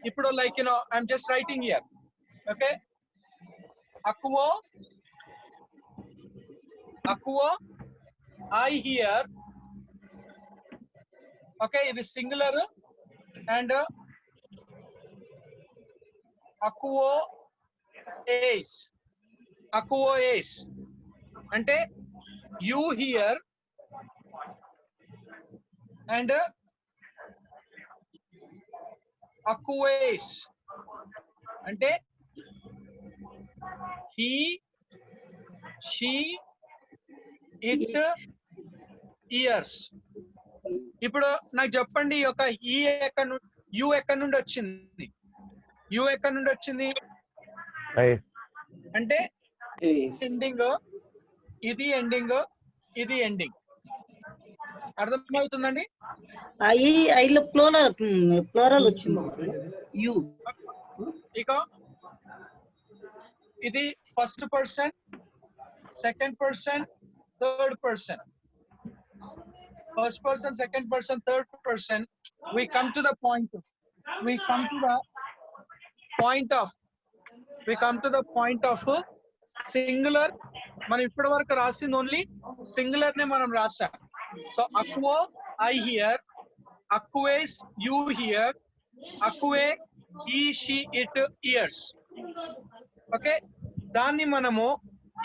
ఇప్పుడు like I'm just writing here okay అక్వో ఐ హియర్ ఓకే ఇది సింగులర్ అండ్ అక్వో ఏస్ అంటే యూ హియర్ అండ్ అక్వేస్ అంటే హీ షీ ఇట్ ఇయర్స్ ఇప్పుడు నాకు చెప్పండి ఈ యొక్క ఈ యు ఎక్కడి నుండి వచ్చింది యు ఎక్కడి నుండి వచ్చింది అంటే ఎండింగ్ ఇది ఎండింగ్ ఇది ఎండింగ్ అర్థమవుతుందండి ఐలో ప్లోరల్ వచ్చింది యు ఇక ఇది first person second person third person first person second person third person we come to the point of singular మనం ఇప్పటి వరకు రాసింది ఓన్లీ సింగులర్ నే మనం రాసాం సో అక్వో ఐ హియర్ అక్వేస్ యూ హియర్ అక్వే he she it hears okay దాన్ని మనము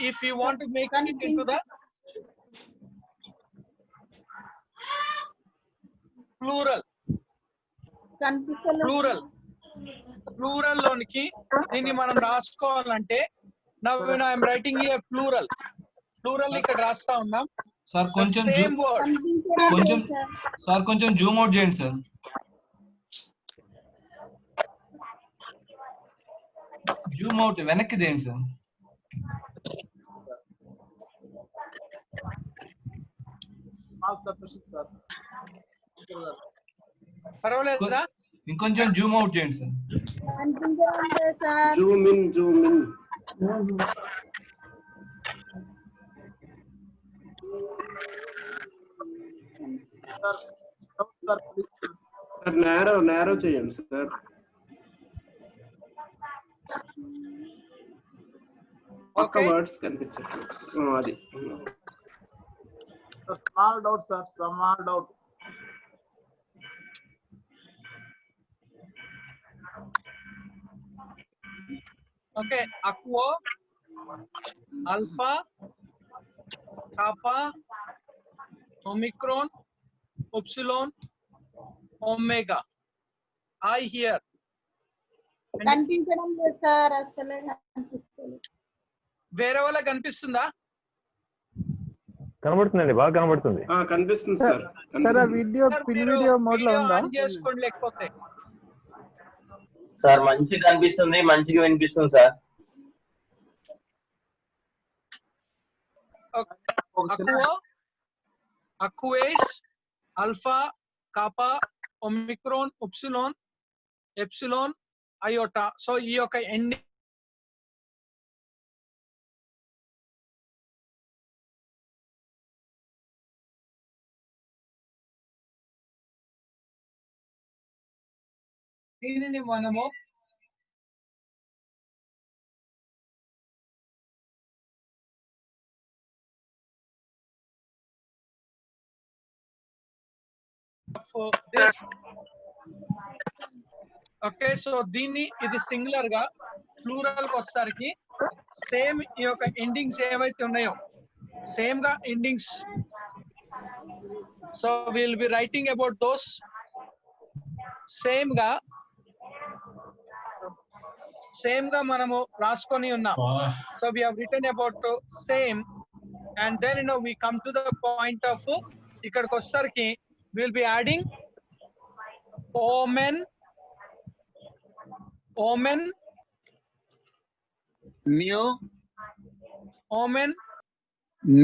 if you want to make it into the plural లోనికి దీన్ని మనం రాసుకోవాలంటే now when I am writing a plural ఇక్కడ రాస్తా ఉన్నాం సార్ కొంచెం కొంచెం జూమ్ అవుట్ చేయండి సార్ జూమ్ అవుట్ వెనక్కి చేయండి సార్ పర్వాలేదా ఇంకొంచెం జూమ్ అవుట్ చేయండి సార్ జూమ్ ఇన్ నేరో చేయండి సార్ ఒక్క వర్డ్స్ కనిపించట్లేదు అది small doubt sir small doubt okay అక్వో alpha kappa omicron epsilon omega I hear కనిపించడం లేదు సార్ అసలే కనిపిస్తలేదు వేరే వాళ్ళకి కనిపిస్తుందా కనబడుతుందండి బాగా కనబడుతుంది కనిపిస్తుంది సార్ సార్ ఆ వీడియో పిన్ వీడియో మోడ్ లో ఉందా చేసుకోండి లేకపోతే సార్ మంచిగా కనిపిస్తుంది మంచిగా వినిపిస్తుంది sir aquo, aqueous, alpha, kappa, omicron, epsilon, iota. So ఈ యొక్క ఎండింగ్ దీనిని మనము this. ఓకే, సో దీన్ని ఇది సింగులర్ గా ప్లూరల్ కి వచ్చేసరికి సేమ్ ఈ యొక్క ఎండింగ్స్ ఏవైతే ఉన్నాయో సేమ్ గా endings. So will be writing about those same గా మనము రాసుకొని ఉన్నాం. So we have written about same and then we come to the point of ఇక్కడికి వచ్చేసరికి will be adding omen,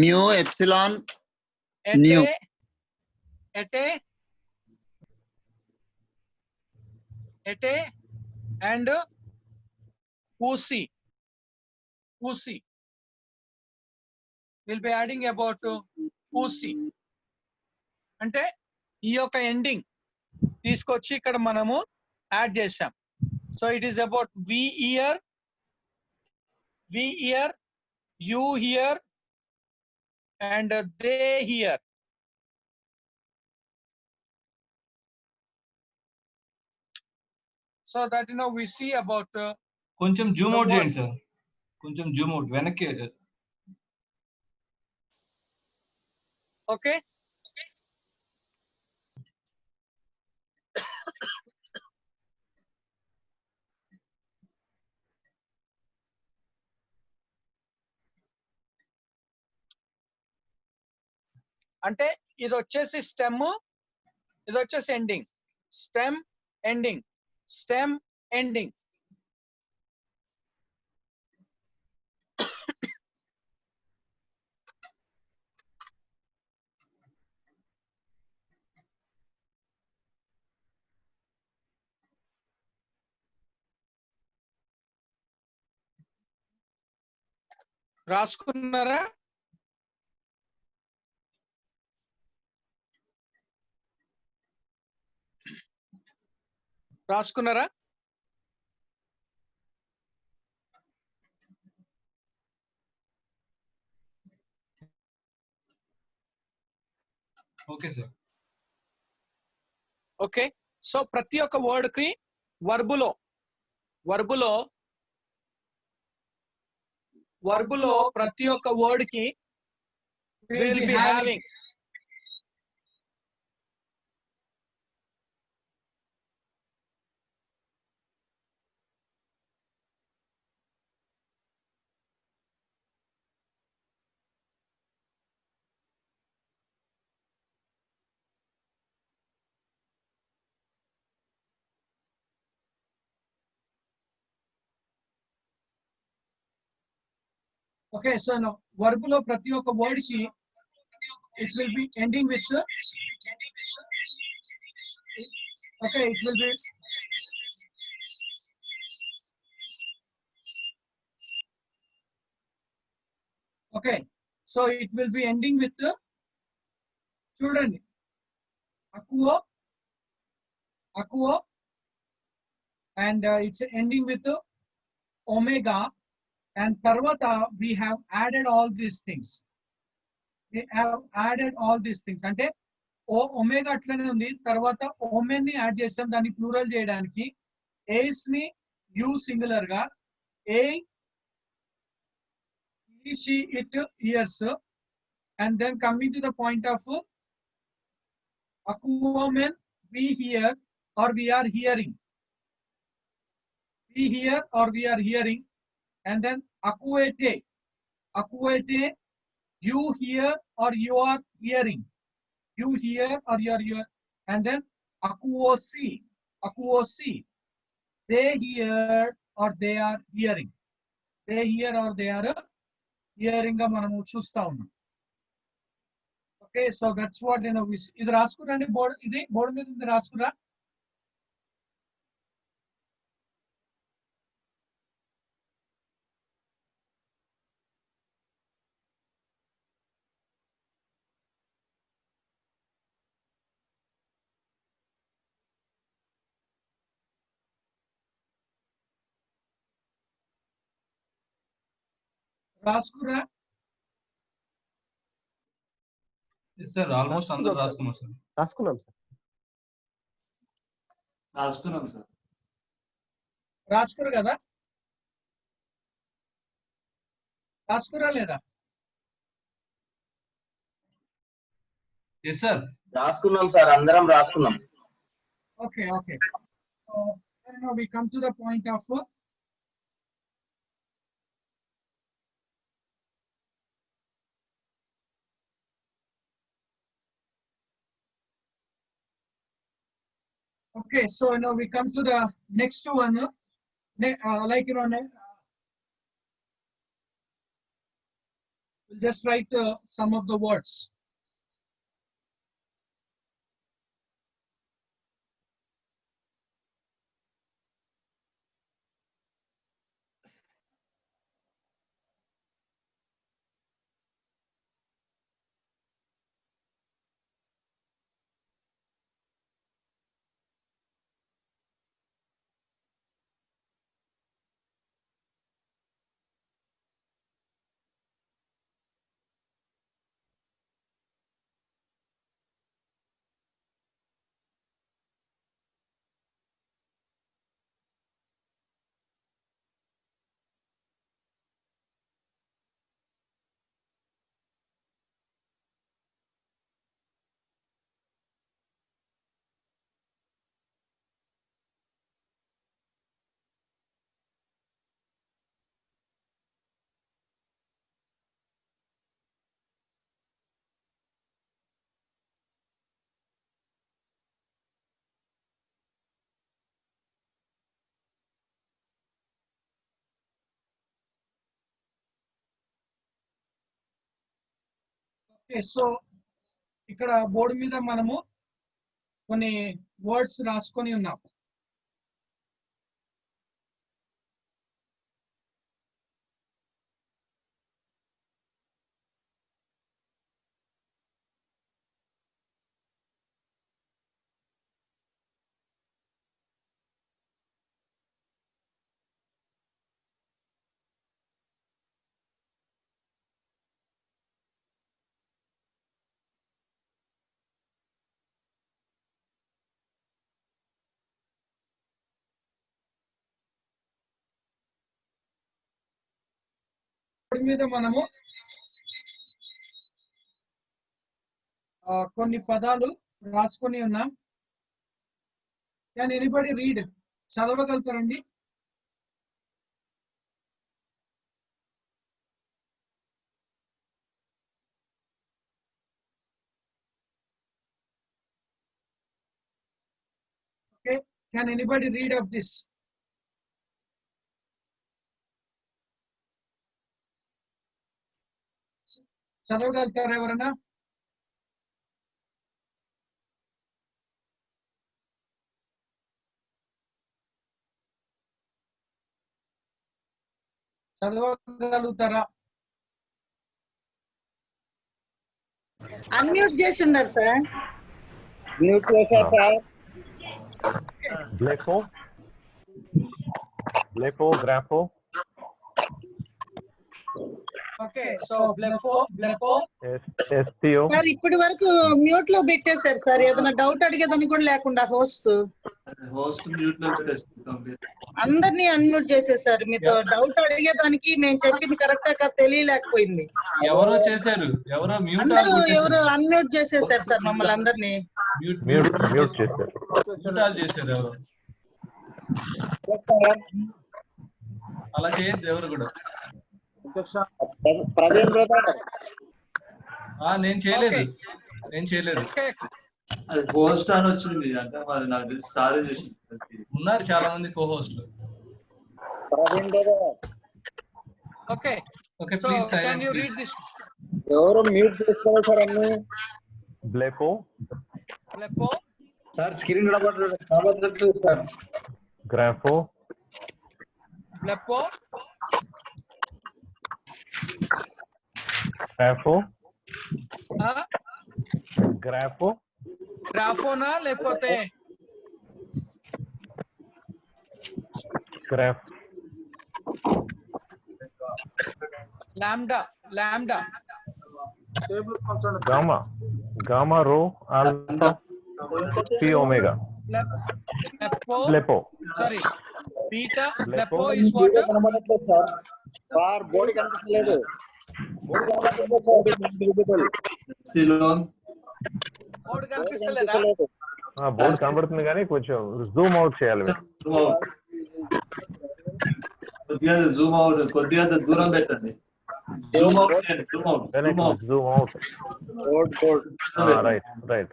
mu, epsilon, nu. ete and usi. We'll be adding about usi. అంటే ఈ యొక్క ending తీసుకొచ్చి ఇక్కడ మనము యాడ్ చేసాం. So it is about we hear, you hear and they hear. So that we see about. కొంచెం zoom out చేయండి sir, కొంచెం జూమ్ అవుట్ వెనక్కి. ఓకే, అంటే ఇది వచ్చేసి స్టెమ్, ఇది వచ్చేసి ఎండింగ్. Stem ending. రాసుకున్నారా? Okay sir. ఓకే, సో ప్రతి ఒక్క వర్డ్ కి వర్బులో ప్రతి ఒక్క వర్డ్ కి will be having okay. So వర్బులో ప్రతి ఒక్క వర్డ్ కి it will be ending with okay, it will be okay, so it will be ending with చూడండి aquo and it's ending with omega, and tarvata we have added all these things. అంటే omega అట్లనే ఉంది, తర్వాత ఓమెన్ ని add చేసాం దాన్ని plural చేయడానికి. ఏస్ ని యు సింగులర్ గా, he she it hears, and then coming to the point of aquomen, we hear or we are hearing, and then aquate, you hear or you are hearing, and then aquosi, they hear or they are hearing, గా మనము చూస్తా ఉన్నాం. Okay so that's what నేను ఇది రాసుకురండి board, ఇది board మీద ఉంది రాసుకురా. రాసుకురా. Sir almost అందరూ రాసుకున్నాం సార్. రాసుకున్నాం సార్. రాసుకున్నాం సార్. రాసుకురు కదా, రాసుకురా లేదా? ఎస్ సార్ రాసుకున్నాం సార్, అందరం రాసుకున్నాం. Okay, okay. So now we come to the point of okay, so now we come to the next one. Like we'll just write some of the words. Okay, so ఇక్కడ board మీద మనము కొన్ని words రాసుకొని ఉన్నాం. Board మీద మనము కొన్ని పదాలు రాసుకొని ఉన్నాం. Can anybody read? చదవగలుగుతారండి? Okay, can anybody read of this? చదవగలుగుతారా ఎవరైనా? చదవగలుగుతారా? అన్మ్యూట్ చేసి ఉన్నారు సార్. మ్యూట్ చేశారు సార్. బ్లెఫో గ్రాఫో. ఓకే సో బ్లెఫో ఎస్టిఓ. సార్ ఇప్పటి వరకు మ్యూట్ లో పెట్టేశారు సార్, ఏదైనా డౌట్ అడిగేదని కూడా లేకుండా హోస్ట్ మ్యూట్ లో పెట్టేసి అందరినీ అన్మ్యూట్ చేసేసారు. మీతో డౌట్ అడిగేదానికి మేము చెప్పింది కరెక్టా కాదు తెలియలేకపోయింది. ఎవరో చేశారు, ఎవరో మ్యూట్ అందరూ ఎవరు అన్మ్యూట్ చేసేసారు సార్ మమ్మల్ని అందరినీ. మ్యూట్ చేశారు ఎవరు. అలా చేయొద్దు ఎవరు కూడా. నేను చేయలేదు. అది హోస్ట్ అని వచ్చింది అంటే మరి నాకు తెలిసి సారీ చేసింది. ఉన్నారు చాలా మంది కో హోస్ట్లు. ఓకే ఓకే ప్లీజ్ ఎవరు మ్యూట్ చేసుకోవాలి సార్ అన్ని. బ్లెపో బ్లెపో సార్ స్క్రీన్ రావట్లేదు సార్. గ్రాఫో బ్లెపో గ్రాఫో గ్రాఫో గ్రాఫోనా లేకపోతే graph lambda lambda gamma gamma rho alpha సి ఒమేగా బ్లెపో సారీ బీటా బ్లెపో ఇస్ వాట్ సార్ బోర్డు కనిపించలేదు. బోర్డు కనిపిస్తలేదా? బోర్డు కనబడుతుంది కానీ కొంచెం జూమ్ అవుట్ చేయాలి మీరు. కొద్దిగా జూమ్ అవుట్, కొద్దిగా దూరం పెట్టండి. జూమ్ అవుట్ చేయండి. Zoom out. Board right.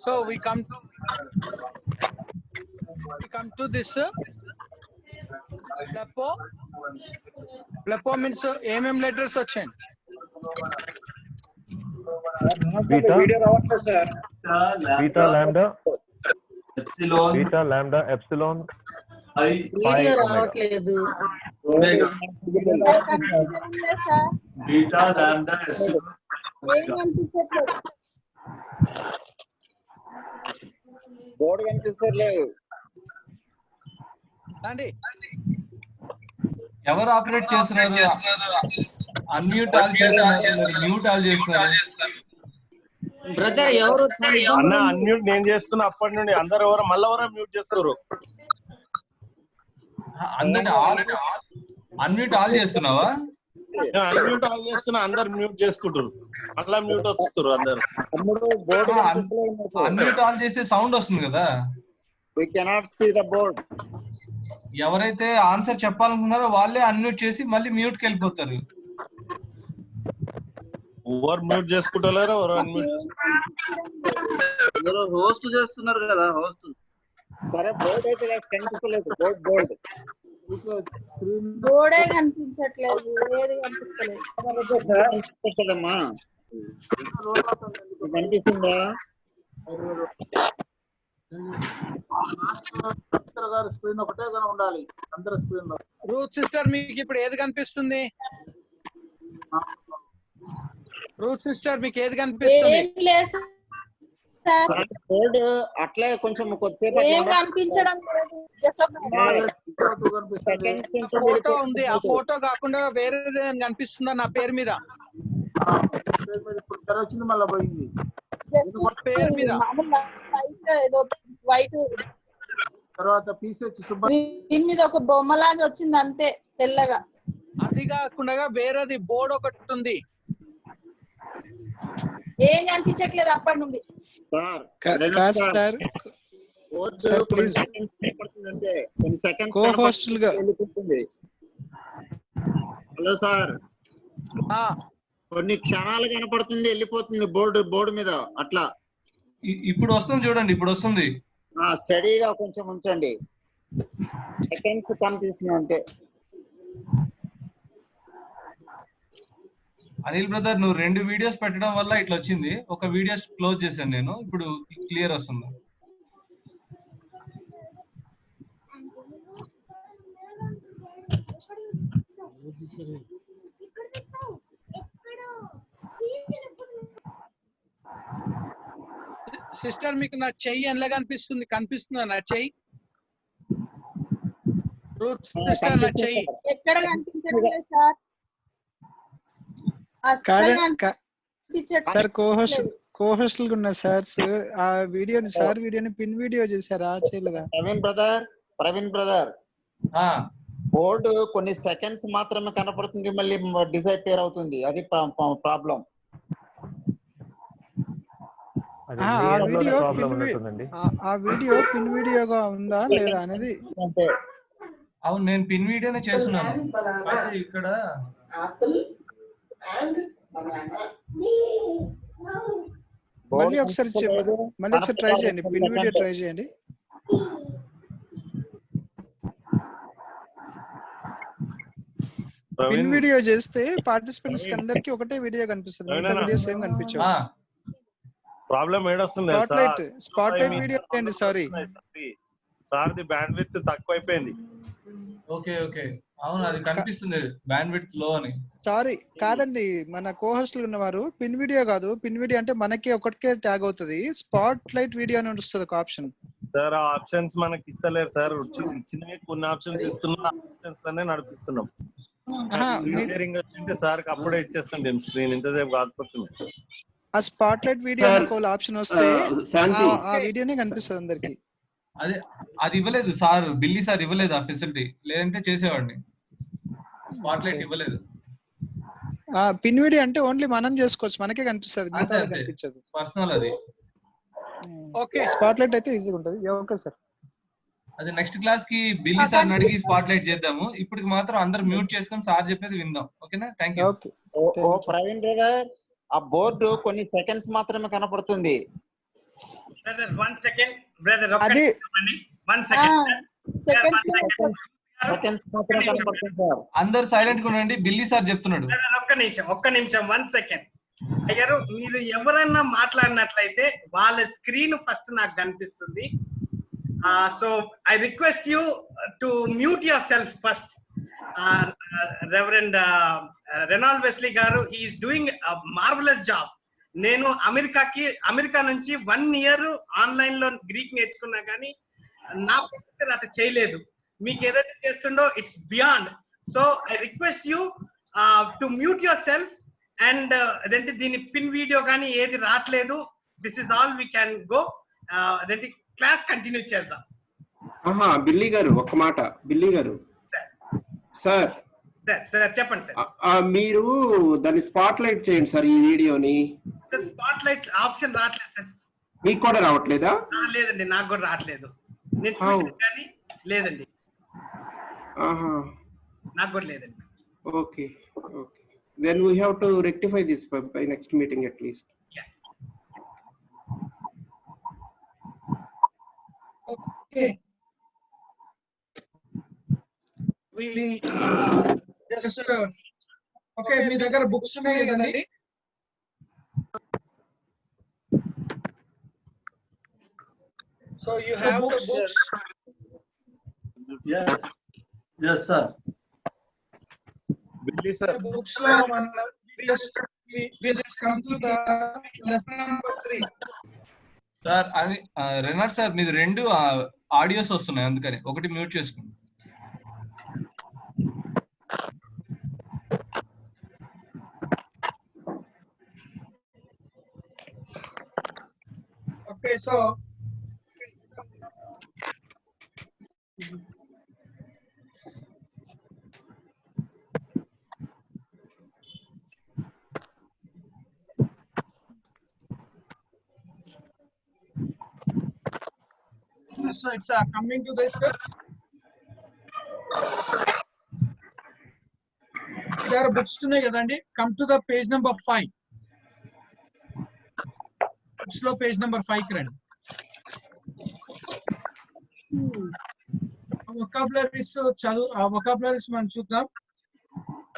So we come to this Blepo means MM letters వచ్చాయి. Beta lambda epsilon I video రావట్లేదు. బీటా లాంబ్డా ఎప్సిలాన్ బోర్డు కనిపిస్తలేదు. ఎవరు ఆపరేట్ చేస్తున్నారు? అన్మ్యూట్ ఆల్ చేస్తున్నారు, మ్యూట్ ఆల్ చేస్తున్నారు. బ్రదర్ ఎవరు అన్న అన్మ్యూట్ నేను చేస్తున్నా అప్పటి నుండి. అందరు ఎవరో మళ్ళీ ఎవరో మ్యూట్ చేస్తారు. అందరు అన్మ్యూట్ ఆల్ చేస్తున్నావా? అన్మ్యూట్ ఆల్ చేస్తున్నా, అందరు మ్యూట్ చేసుకుంటారు. మళ్ళా మ్యూట్ వస్తారు అందరు. అన్మ్యూట్ ఆల్ చేస్తే సౌండ్ వస్తుంది కదా. We cannot see the board. ఎవరైతే ఆన్సర్ చెప్పాలనుకున్నారో వాళ్ళే అన్మ్యూట్ చేసి మళ్ళీ మ్యూట్ కి వెళ్ళిపోతారు. ఎవరు మ్యూట్ చేసుకుంటారు, ఎవరు అన్మ్యూట్ హోస్ట్ చేస్తున్నారు కదా. హోస్ట్ సరే బోర్డు అయితే కనిపించలేదు. బోర్డు బోర్డే కనిపించట్లేదు, ఏది కనిపిస్తలేదమ్మా. కనిపిస్తుందా? గారి స్క్రీన్ ఒకటే ఉండాలి అందరి స్క్రీన్ లో. రూత్ సిస్టర్ మీకు ఇప్పుడు ఏది కనిపిస్తుంది? రూత్ సిస్టర్ మీకు ఏది కనిపిస్తుంది? బోర్డు అట్లే కొంచెం కొద్దిసేపు కనిపించడం లేదు. ఫోటో ఉంది, ఆ ఫోటో కాకుండా వేరేది కనిపిస్తుందా నా పేరు మీద? వచ్చింది మళ్ళీ పోయింది. పేరు మీద వైట్ తర్వాత పీసెచ్ దీని మీద ఒక బొమ్మలాగా వచ్చింది అంతే తెల్లగా. అది కాకుండా వేరేది బోర్డు ఒకటి ఉంది. ఏం కనిపించట్లేదు అప్పటి నుండి. హలో సార్, కొన్ని క్షణాలు కనపడుతుంది, వెళ్ళిపోతుంది బోర్డు మీద. అట్లా ఇప్పుడు వస్తుంది చూడండి, ఇప్పుడు వస్తుంది. స్టడీగా కొంచెం ఉంచండి. సెకండ్స్ కనిపిస్తుంది అంతే. అనిల్ బ్రదర్, నువ్వు 2 వీడియోస్ పెట్టడం వల్ల ఇట్లా వచ్చింది. ఒక వీడియో క్లోజ్ చేశాను నేను, ఇప్పుడు క్లియర్ వస్తుంది. సిస్టర్ మీకు నా చెయ్యి ఎలా కనిపిస్తుంది? కనిపిస్తుందా నా చెయ్యి? రూత్ సిస్టర్ నా చెయ్యి ఎక్కడ కనిపించట్లేదు సార్. సార్ కోహోస్టల్ గా ఉన్న సార్ ఆ వీడియోని పిన్ వీడియో చేశారా? చేయలేదా? ప్రవీణ్ బ్రదర్ బోర్డు కొన్ని సెకండ్స్ మాత్రమే కనపడుతుంది, మళ్ళీ డిసైపేర్ అవుతుంది. అది ప్రాబ్లం. ఆ వీడియో పిన్ వీడియోగా ఉందా లేదా అనేది. అవును, నేను పిన్ వీడియోనే చేస్తున్నాను. అయితే ఇక్కడ మళ్ళీ ఒకసారి ట్రై చేయండి, పిన్ వీడియో ట్రై చేయండి. పిన్ వీడియో చేస్తే పార్టిసిపెంట్స్ కి అందరికి ఒకటే వీడియో కనిపిస్తుంది, మిగతా వీడియోస్ ఏం కనిపించవు. ప్రాబ్లం ఏడొస్తుంది స్పాట్ లైట్ వీడియో అండి. Sorry sir the band width తక్కువ అయిపోయింది. ఓకే ఓకే అవును అది కనిపిస్తుంది బ్యాండ్ విడ్త్ లో అని. సారీ కాదండి, మన కోహోస్ట్లు ఉన్నవారు పిన్ వీడియో కాదు, పిన్ వీడియో అంటే మనకి ఒకటికే ట్యాగ్ అవుతుంది, స్పాట్ లైట్ వీడియో అని వస్తుంది ఒక ఆప్షన్. సార్ ఆ ఆప్షన్స్ మనకి ఇస్తలేరు సార్, ఇచ్చినవి కొన్ని ఆప్షన్స్ ఇస్తున్నా, ఆప్షన్స్ లోనే నడిపిస్తున్నాం. షేరింగ్ వచ్చింటే సార్ కి అప్పుడే ఇచ్చేస్తుండే స్క్రీన్, ఇంతసేపు కాకపోతుంది. ఆ స్పాట్ లైట్ వీడియో అనుకోవాలి ఆప్షన్ వస్తే ఆ వీడియోనే కనిపిస్తుంది అందరికి. అదే అది ఇవ్వలేదు సార్, బిల్లీ సార్ ఇవ్వలేదు ఆ ఫెసిలిటీ, లేదంటే చేసేవాడిని. స్పాట్ లైట్ ఇవ్వలేదు. పిన్ వీడియో అంటే ఓన్లీ మనం చేసుకోవచ్చు, మనకే కనిపిస్తుంది, మిగతా కనిపించదు, పర్సనల్ అది. ఓకే స్పాట్ లైట్ అయితే ఈజీగా ఉంటుంది. ఓకే సార్, అది నెక్స్ట్ క్లాస్ కి బిల్లీ సార్ అడిగి స్పాట్ లైట్ చేద్దాము. ఇప్పటికి మాత్రం అందరు మ్యూట్ చేసుకొని సార్ చెప్పేది విందాం. ఓకేనా? థాంక్యూ. ఓ ప్రవీణ్ బ్రదర్, ఆ బోర్డు కొన్ని సెకండ్స్ మాత్రమే కనపడుతుంది. బ్రదర్ 1 సెకండ్ బ్రదర్, అది 1 సెకండ్ సెకండ్స్ మాత్రమే కనపడుతుంది సార్. అందరు సైలెంట్ గా ఉండండి, బిల్లీ సార్ చెప్తున్నాడు. ఒక్క నిమిషం 1 సెకండ్. అయ్యారు మీరు ఎవరైనా మాట్లాడినట్లయితే వాళ్ళ స్క్రీన్ ఫస్ట్ నాకు కనిపిస్తుంది. So I request you to mute yourself first. Reverend Reynold Wesley గారు, he is doing marvellous job. నేను అమెరికా నుంచి 1 ఇయర్ ఆన్లైన్ లో గ్రీక్ నేర్చుకున్నా కానీ నా ప్రొఫెసర్ అట్లా చేయలేదు. మీకు ఏదైతే చేస్తుండో it's beyond. So I request you to mute yourself. And అదేంటి దీని పిన్ వీడియో కానీ ఏది రావట్లేదు. This is all we can go. అదేంటి క్లాస్ కంటిన్యూ చేద్దాం. బిల్లీ గారు ఒక్క మాట. బిల్లీ గారు సార్ చెప్పండి సార్. మీరు దాన్ని స్పాట్ లైట్ చేయండి సార్ ఈ వీడియోని. సార్ స్పాట్ లైట్ ఆప్షన్ రావట్లేదు సార్. మీకు కూడా రావట్లేదా? లేదండి, నాకు కూడా రావట్లేదు. నేను చూసాను కానీ లేదండి, నాకు కూడా లేదండి. Okay okay, then we have to rectify this by next meeting at least. Okay, we just okay, మీ దగ్గర బుక్స్ ఉన్నాయి కదండి? So you have the books. Yes sir. Billy sir, books lo we just come to the lesson number 3. Sir అవి Renault sir మీది 2 audios వస్తున్నాయి, అందుకని ఒకటి mute చేసుకోండి. Okay, so it's coming to this. There are books to kadandi. Come to the page number 5. Slow page number 5 ki randi. Vocabularies chadu vocabularies man chudam.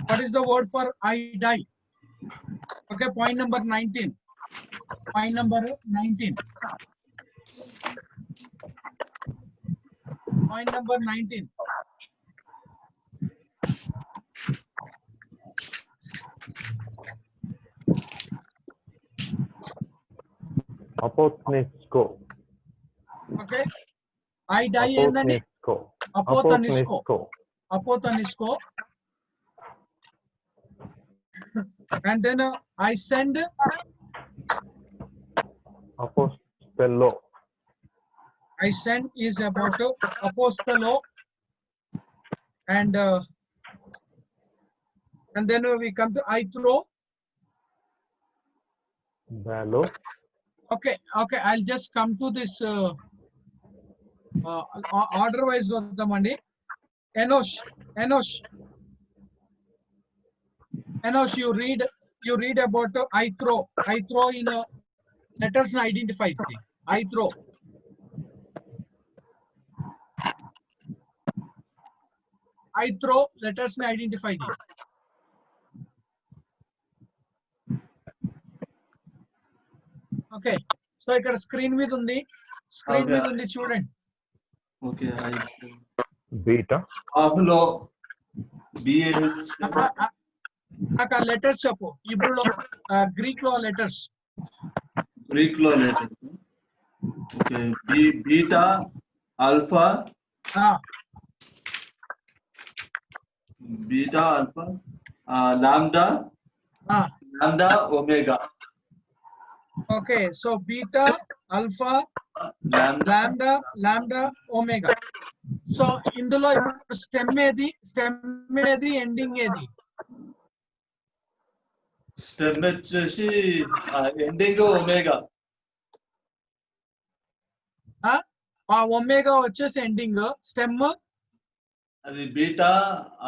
What is the word for I die? Okay, point number 19. Point number 19. Point number 19. Apotnisko. Okay. I die ఏందండి? Apotnisko. Apotnisko. And then I send Apostolo. I send is about apostolo, and then we come to I throw. Balo. Okay, I'll just come to this order wise godamandi. Enosh, you read about I throw in letters and identify it. I throw. ith row letters ని identify చేయండి. Okay, so ఇక్కడ screen మీద ఉంది, screen మీద ఉంది చూడండి. Okay, beta ఆహులో BH నాకు ఆ లెటర్స్ చెప్పు. ఇబ్రూలో గ్రీక్ లో లెటర్స్. గ్రీక్ లో letters. Okay, beta alpha beta alpha lambda lambda omega. Okay, so beta alpha lambda lambda omega. So ఇందులో ఇప్పుడు స్టెమ్ ఏది ఎండింగ్ ఏది? స్టెమ్ వచ్చేసి ఎండింగ్ ఒమేగా. ఆ ఒమేగా వచ్చేసి ఎండింగ్, స్టెమ్ అది beta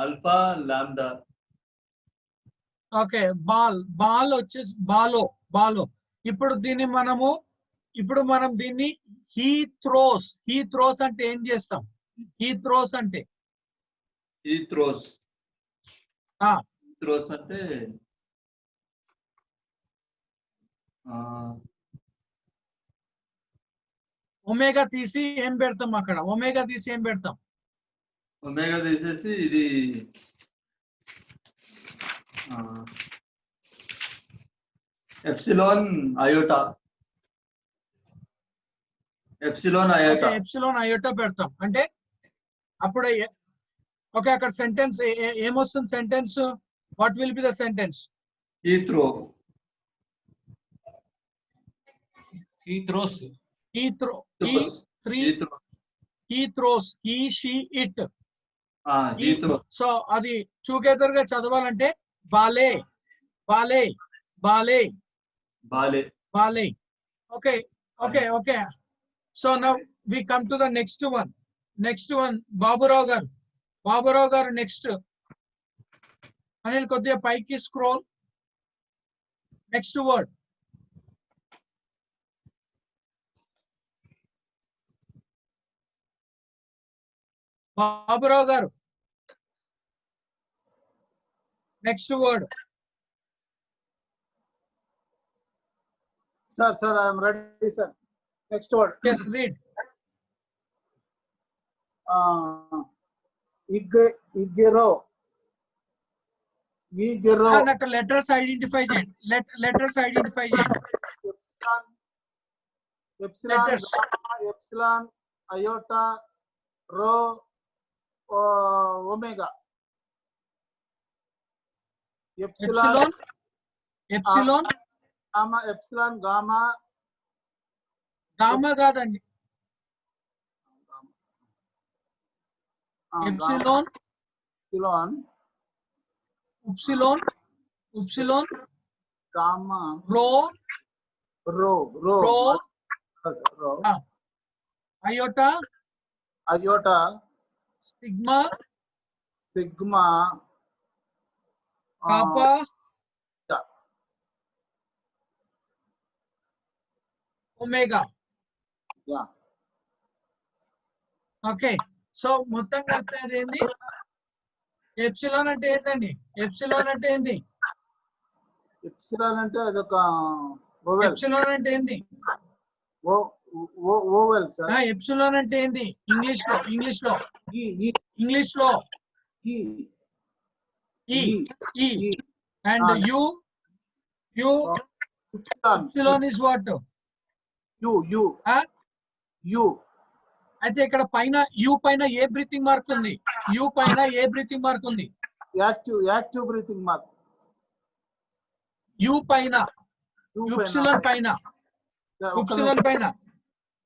alpha lambda. Okay, ball వచ్చేసి బాలో. ఇప్పుడు మనం దీన్ని హీ థ్రోస్ అంటే ఏం చేస్తాం? హీ థ్రోస్ అంటే ఒమేగా తీసి ఏం పెడతాం అక్కడ? ఒమేగా తీసి ఏం పెడతాం? ఒమేగా తీసేసి ఇది ఎప్సిలాన్ అయోటా. ఎప్సిలాన్ అయోటా పెడతాం. అంటే అప్పుడు ఓకే, అక్కడ సెంటెన్స్ ఏమొస్తుంది? Sentence what will be the sentence? He throws he she it. So అది టుగెదర్ గా చదవాలంటే బాలే బాలే బాలే బాలే బాలే. Okay okay okay, so now we come to the next one. Baburao గారు నెక్స్ట్. అనిల్ కొద్దిగా పైకి స్క్రోల్. Next word. బాబురావు గారు next word. Sir, I am ready, sir. Next word. Yes, read. Igero. నాకు లెటర్స్ ఐడెంటిఫై చేయండి. లెటర్స్ ఐడెంటిఫై చేయండి. Epsilon, iota, rho, omega. Epsilon, gamma. Gamma కాదండి. Epsilon, upsilon, gamma, rho, iota, sigma, kappa, omega. Okay, so మొత్తం కలిపి ఏంది? Epsilon అంటే ఏంటండి? Epsilon అంటే అదొక ఎప్సిలాన్ అంటే ఏంది? Oval sir. ఎప్సిలాన్ అంటే ఏంది? ఇంగ్లీష్ లో ఈ and you epsilon is what? You. అయితే ఇక్కడ పైన యు పైన ఏ బ్రీతింగ్ మార్క్ ఉంది? Active breathing mark. యు పైన, ఎప్సిలాన్ పైన,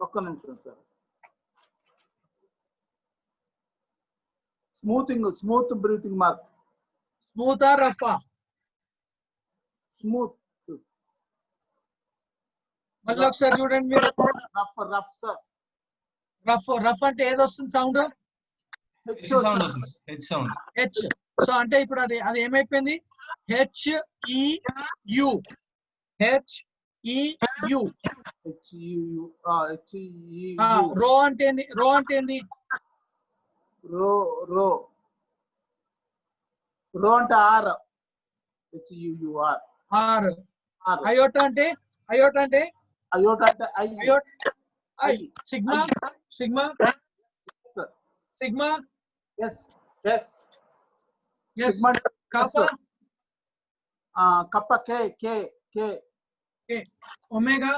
ఒక్క నిమిషం sir. Smooth breathing mark. Smooth ఆ రఫా? స్మూత్. మళ్ళీ ఒకసారి చూడండి మీరు. Rough sir. రఫ్ అంటే ఏది వస్తుంది సౌండ్? హెచ్. సో అంటే ఇప్పుడు అది ఏమైపోయింది? HEU. రో అంటే ఏంది? రో రో అంటే ఆర్ HUUR ఆర్ అయోటా అంటే అయోటా అంటే అయోటా అంటే I sigma sigma sigma S S kappa kappa K omega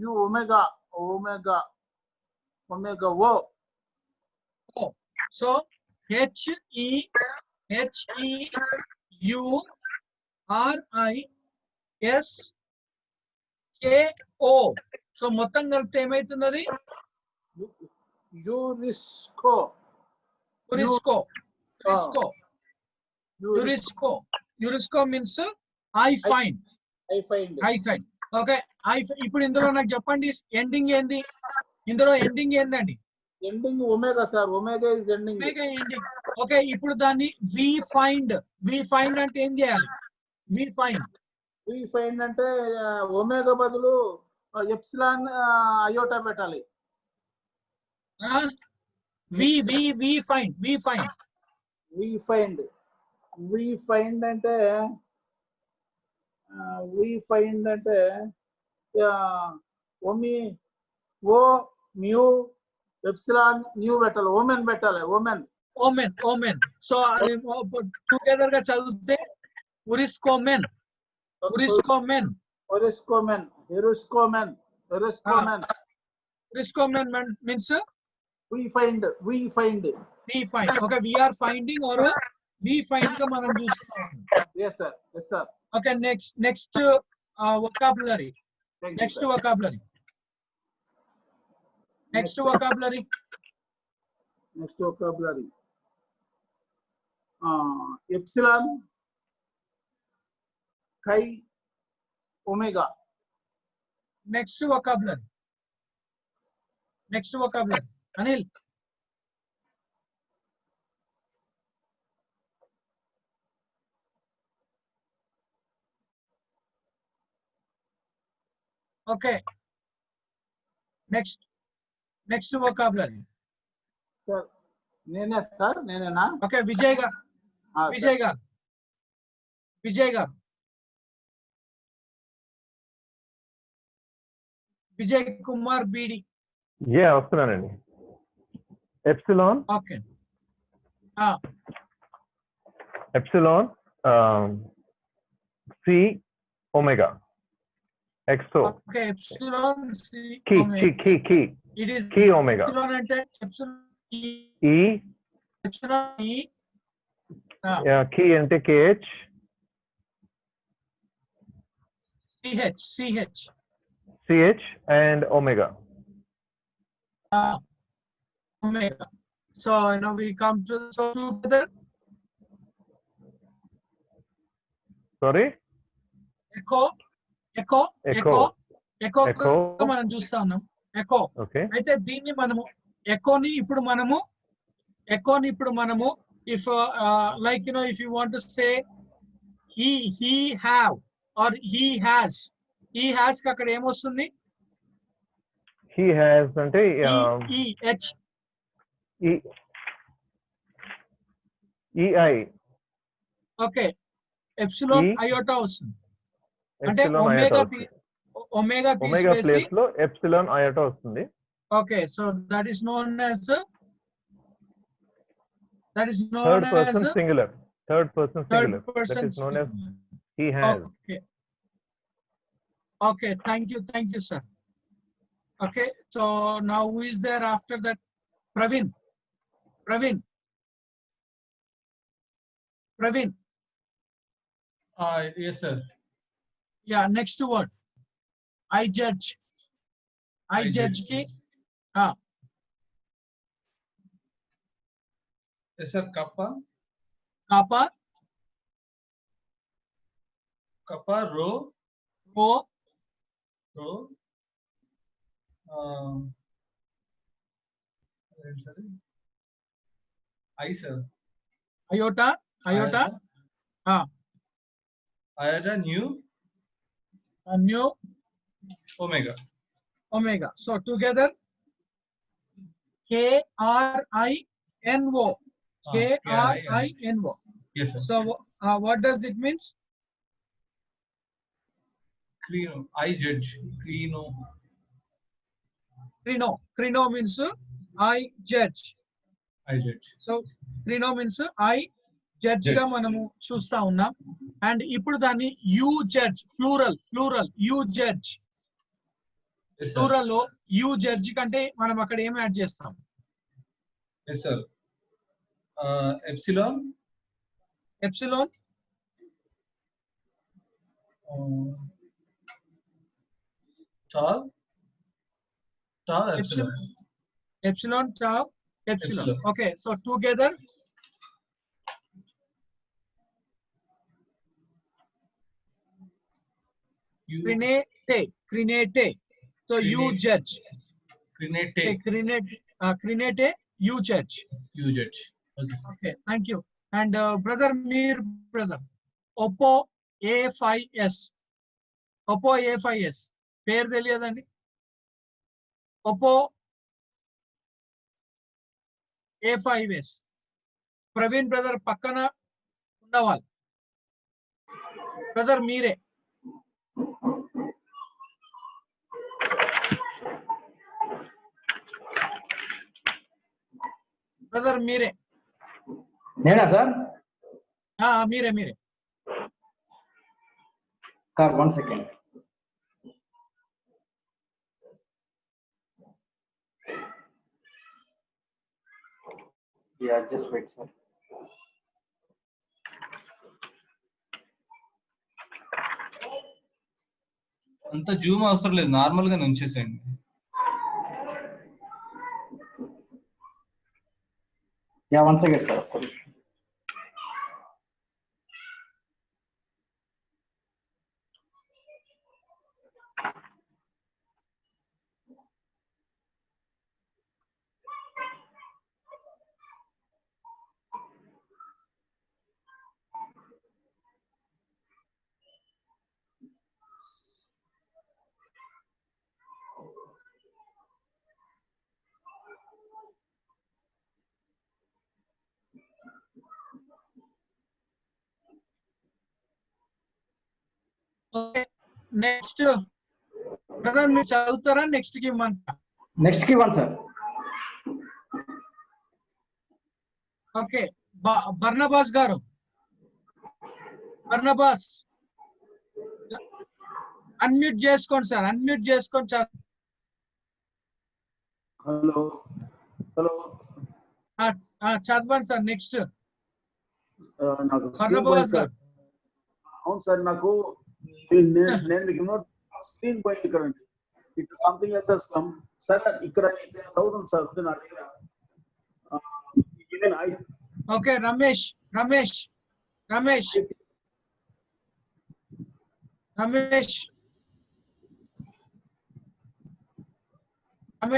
U omega O. So HEHEURISKO. So మొత్తం కలిపితే ఏమైతున్నది? యూరిస్కో మీన్స్ ఐ ఫైండ్. ఓకే ఇప్పుడు ఇందులో నాకు చెప్పండి ఎండింగ్ ఏంది? ఇందులో ఎండింగ్ ఏందండి? Ending omega sir. Omega is ending. Okay ఇప్పుడు దాన్ని వి ఫైండ్ అంటే ఏం చేయాలి? వి ఫైండ్ అంటే ఒమేగా బదులు ఎప్సిలాన్ అయోటా పెట్టాలి. వి ఫైండ్ అంటే ఓ మ్యూ ఎప్సిలాన్ న్యూ పెట్టాలి. ఓమెన్ పెట్టాలి. ఓమెన్. సో టుగెదర్ గా చదివితే ఉరిస్కోమెన్ means we find. Okay, we are finding or we find గా మనం చూస్తాం. Yes sir. Okay, next vocabulary. Next vocabulary. Epsilon, chi, omega. Next vocabulary. Anil. Okay. Next vocabulary. Sir, నేనేనా? Okay, Vijay గారు. విజయ్ కుమార్ బీడి. వస్తున్నానండి. Epsilon. Okay. Epsilon C omega XO. Okay, epsilon C key. It is key omega. Epsilon అంటే epsilon E. Key అంటే KH. CH and omega. Omega. So now we come to together. Sorry? Echo మనం చూస్తా ఉన్నాం. Echo. అయితే దీన్ని మనము ఎకోని ఇప్పుడు మనము if like if you want to say he have or he has కి అక్కడ ఏమొస్తుంది? He has అంటే EI. ఓకే, ఎప్సిలాన్ అయోటా వస్తుంది. అంటే ఒమేగా ప్లేస్ లో ఎప్సిలాన్ అయోటా వస్తుంది. Okay, so that is known as third person singular. That is known as he has. Okay, thank you sir. Okay, so now who is there after that? Praveen. Yes sir. Yeah, next word. I judge ki Yes sir. Kappa rho I sir. Iota new omega. So together KRISK N-O. K-R-I-N-O. Yes, sir. So what does it means? Crino. I judge. Crino. Crino means I judge. I judge. So crino means I judge గా మనము చూస్తా ఉన్నాం. And ఇప్పుడు దాన్ని you judge plural you judge. Plural లో you judge కంటే మనం అక్కడ ఏం యాడ్ చేస్తాం? Yes, sir. Epsilon. Tau. Epsilon. Tau. Epsilon. Okay, so together crinete. So you judge. Crinete you judge. Okay, thank you. And brother Oppo A5s పేరు తెలియదండి. Oppo A5s. Praveen brother పక్కన ఉన్నవాళ్ళు. బ్రదర్ మీరే. బ్రదర్ మీరే. నేనా సార్? మీరే sir 1 second. Yeah, just wait, sir. అంత Zoom అవసరం లేదు, నార్మల్ గా ఉంచేసేయండి. Yeah, 1 second, sir. Next brother మీరు చదువుతారా? నెక్స్ట్ కి ఇవ్వండి సార్. ఓకే, బర్నబాస్ గారు, బర్నబాస్ అన్మ్యూట్ చేసుకోండి సార్, అన్మ్యూట్ చేసుకొని హలో చదవండి సార్. నెక్స్ట్ బర్నబాస్ గారు. అవును సార్, నాకు నేను స్క్రీన్ పోయింది ఇక్కడ. It's something else come sir. ఇక్కడ చదువుతుంది సార్ నా దగ్గర. ఓకే, రమేష్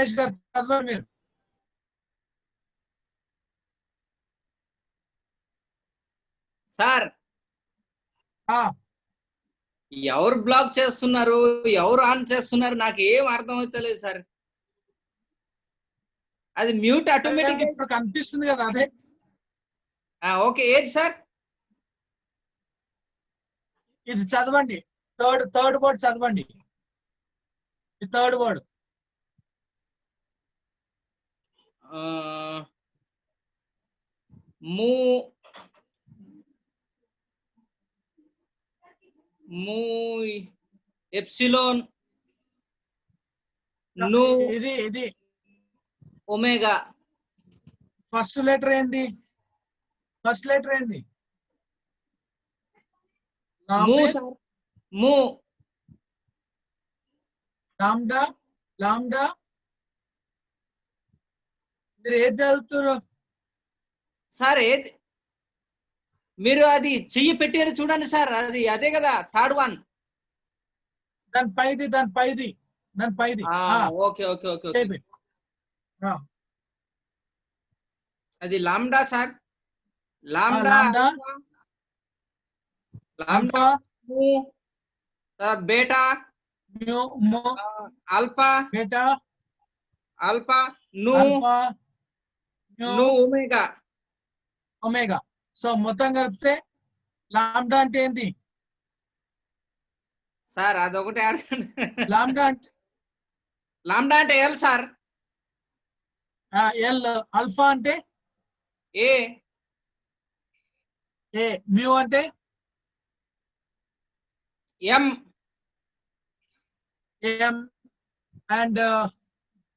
గారు చదవండి మీరు. సార్ ఎవరు బ్లాక్ చేస్తున్నారు, ఎవరు ఆన్ చేస్తున్నారు, నాకు ఏం అర్థం అవుతలేదు సార్. అది మ్యూట్ ఆటోమేటిక్ ఇప్పుడు కనిపిస్తుంది కదా, అదే. ఓకే, ఏది సార్? ఇది చదవండి, థర్డ్ వర్డ్ చదవండి. థర్డ్ వర్డ్ ఎప్సిలోన్ ను ఇది ఒమేగా. ఫస్ట్ లెటర్ ఏంది? ము లాంబ్డా. మీరు ఏది చదువుతారు సార్? ఏది మీరు అది చెయ్యి పెట్టారు చూడండి సార్, అది అదే కదా థర్డ్ వన్. దాని పైది. ఓకే. అది లాంబ్డా సార్. లాంబ్డా బేటా ఆల్ఫా ను ను ఒమేగా. ఒమేగా. సో మొత్తం కలిపితే లాంబ్డా అంటే ఏంటి సార్? అదొకటి లాంబ్డా అంటే లాంబ్డా అంటే ఎల్ సార్. ఎల్. ఆల్ఫా అంటే ఏ. ఏ. మ్యూ అంటే M. M. And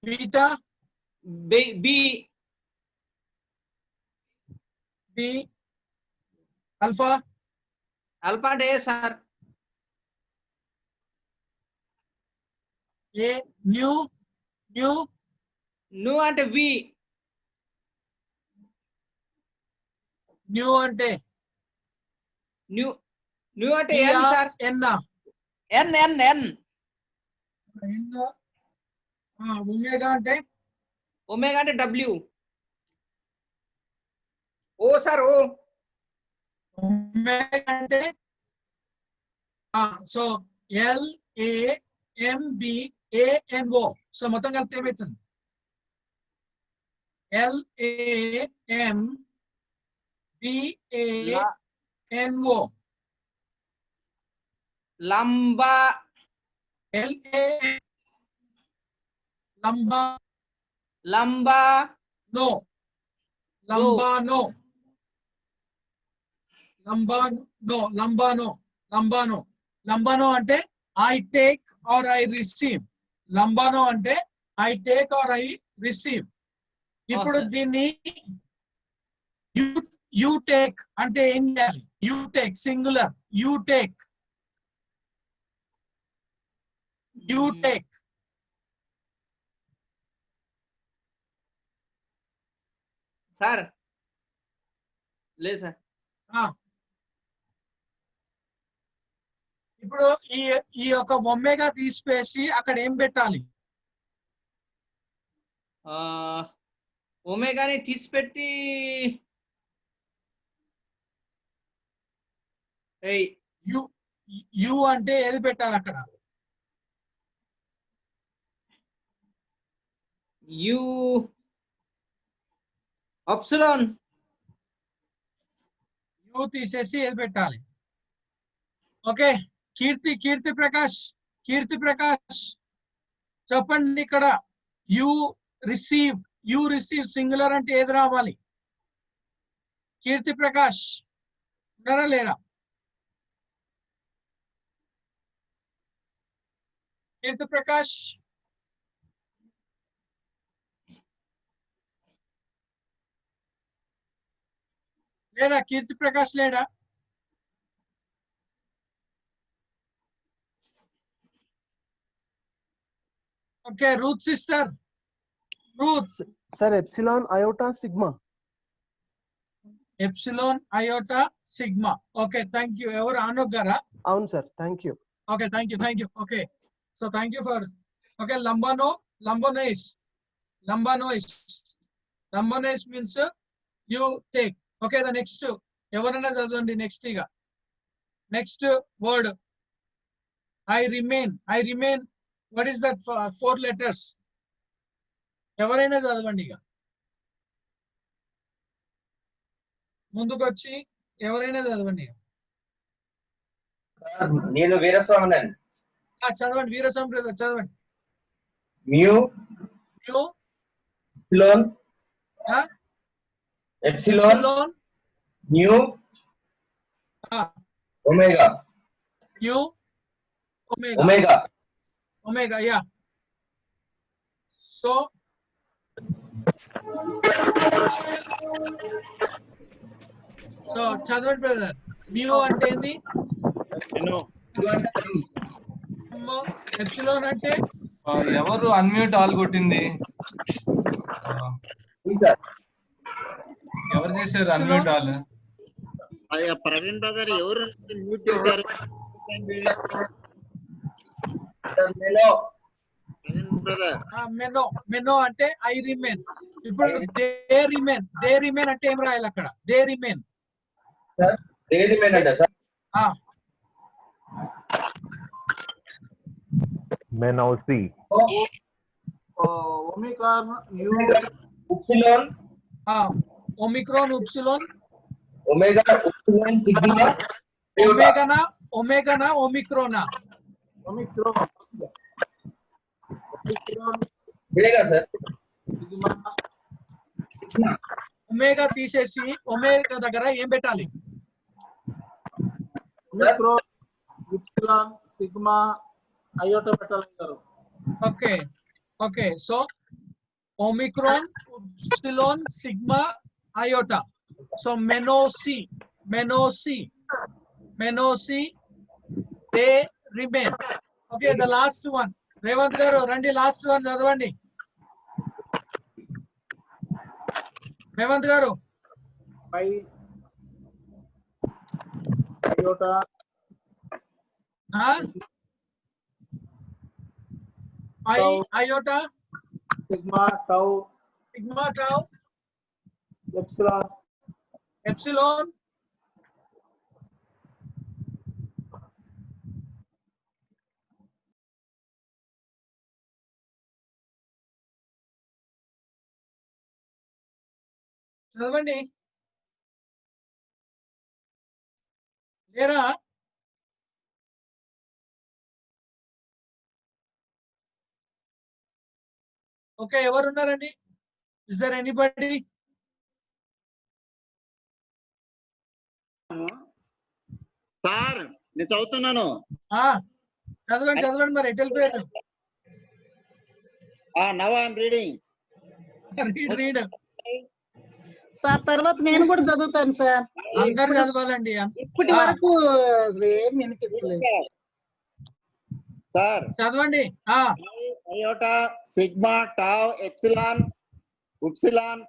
beta B. B. Alpha. Alpha అంటే A sir. A. Nu. Nu. Nu అంటే వి. న్యూ అంటే న్యూ. న్యూ అంటే N sir. N. N N N. Omega అంటే omega అంటే W. O sir O. Omega అంటే so L A M B A N O. So మొత్తం కలిపితే ఏమవుతుంది? L A M B A N O. లంబా. L A లంబా. లంబా నో. లంబానో. లంబానో. లంబానో. లంబానో. లంబానో అంటే I take or I receive. లంబానో అంటే I take or I receive. ఇప్పుడు దీన్ని యూ టేక్ అంటే ఏం చేయాలి? You take singular. You take. You take. Sir లేదు సార్. ఇప్పుడు ఈ యొక్క ఒమేగా తీసివేసి అక్కడ ఏం పెట్టాలి? ఒమేగాని తీసిపెట్టి యు అంటే ఏది పెట్టాలి అక్కడ? You epsilon. యు తీసేసి ఏది పెట్టాలి? ఓకే. కీర్తి ప్రకాష్. కీర్తి ప్రకాష్ చెప్పండి ఇక్కడ. యు రిసీవ్ సింగులర్ అంటే ఏది రావాలి? కీర్తి ప్రకాష్ ఉన్నారా లేరా? కీర్తి ప్రకాష్ లేడా? కీర్తి ప్రకాష్ లేడా? ఓకే. Ruth sister. Ruth. Sir epsilon iota sigma. Epsilon iota sigma. Okay thank you. ఎవరు? ఆనోక్ గారా? అవును sir. Thank you. Okay thank you. Okay so thank you for. Okay. లంబోనైస్ means you take. Okay. The next ఎవరైనా చదవండి. Next ఇక next word I remain. What is that? 4 letters. ఎవరైనా చదవండి ఇక ముందుకు వచ్చి ఎవరైనా చదవండి. నేను వీరస్వామి. చదవండి వీరస్వామి బ్రదర్ చదవండి. Mu epsilon new omega. Omega yeah. So చదవండి బ్రదర్. న్యూ అంటే ఏంది? ఎప్సిలాన్ అంటే ఎవరు అన్మ్యూట్ ఆల్ కొట్టింది? ఎవరు చేశారు అన్మ్యూట్ ఆల్? అయ్యా ప్రవీణ్ బ్రదర్ ఎవరు మ్యూట్ చేశారు? మెనో అంటే ఐ రిమైన్. ఇప్పుడు దే రిమైన్ అంటే ఏం రాయాలి అక్కడ? దే రిమైన్ అంటే సార్ మెనౌసి. Omega U epsilon omicron upsilon omega epsilon sigma ఒమేగానా ఒమిక్రోనా ఒమేగా సార్ ఒమేగా తీసేసి ఒమేగా దగ్గర ఏం పెట్టాలి? సిగ్మా అయోటా పెట్టాలంటారు. Okay okay, so omicron upsilon sigma iota, so మెనోసి they remain. Okay, the last one. Revanth గారు రండి, లాస్ట్ వన్ చదవండి. రేవంత్ గారు pi iota iota sigma tau epsilon చదవండి. లేరా? ఓకే, ఎవరున్నారండి? Is there anybody? సార్ నేను చదువుతున్నాను. చదవండి మరి ఎటు వెళ్ళిపోయారు? Now I am reading. Read sir తర్వాత నేను కూడా చదువుతాను సార్. అందరు చదవాలండి. ఇప్పటి వరకు ఏం వినిపించలేదు సార్. చదవండి. Iota sigma tau epsilon upsilon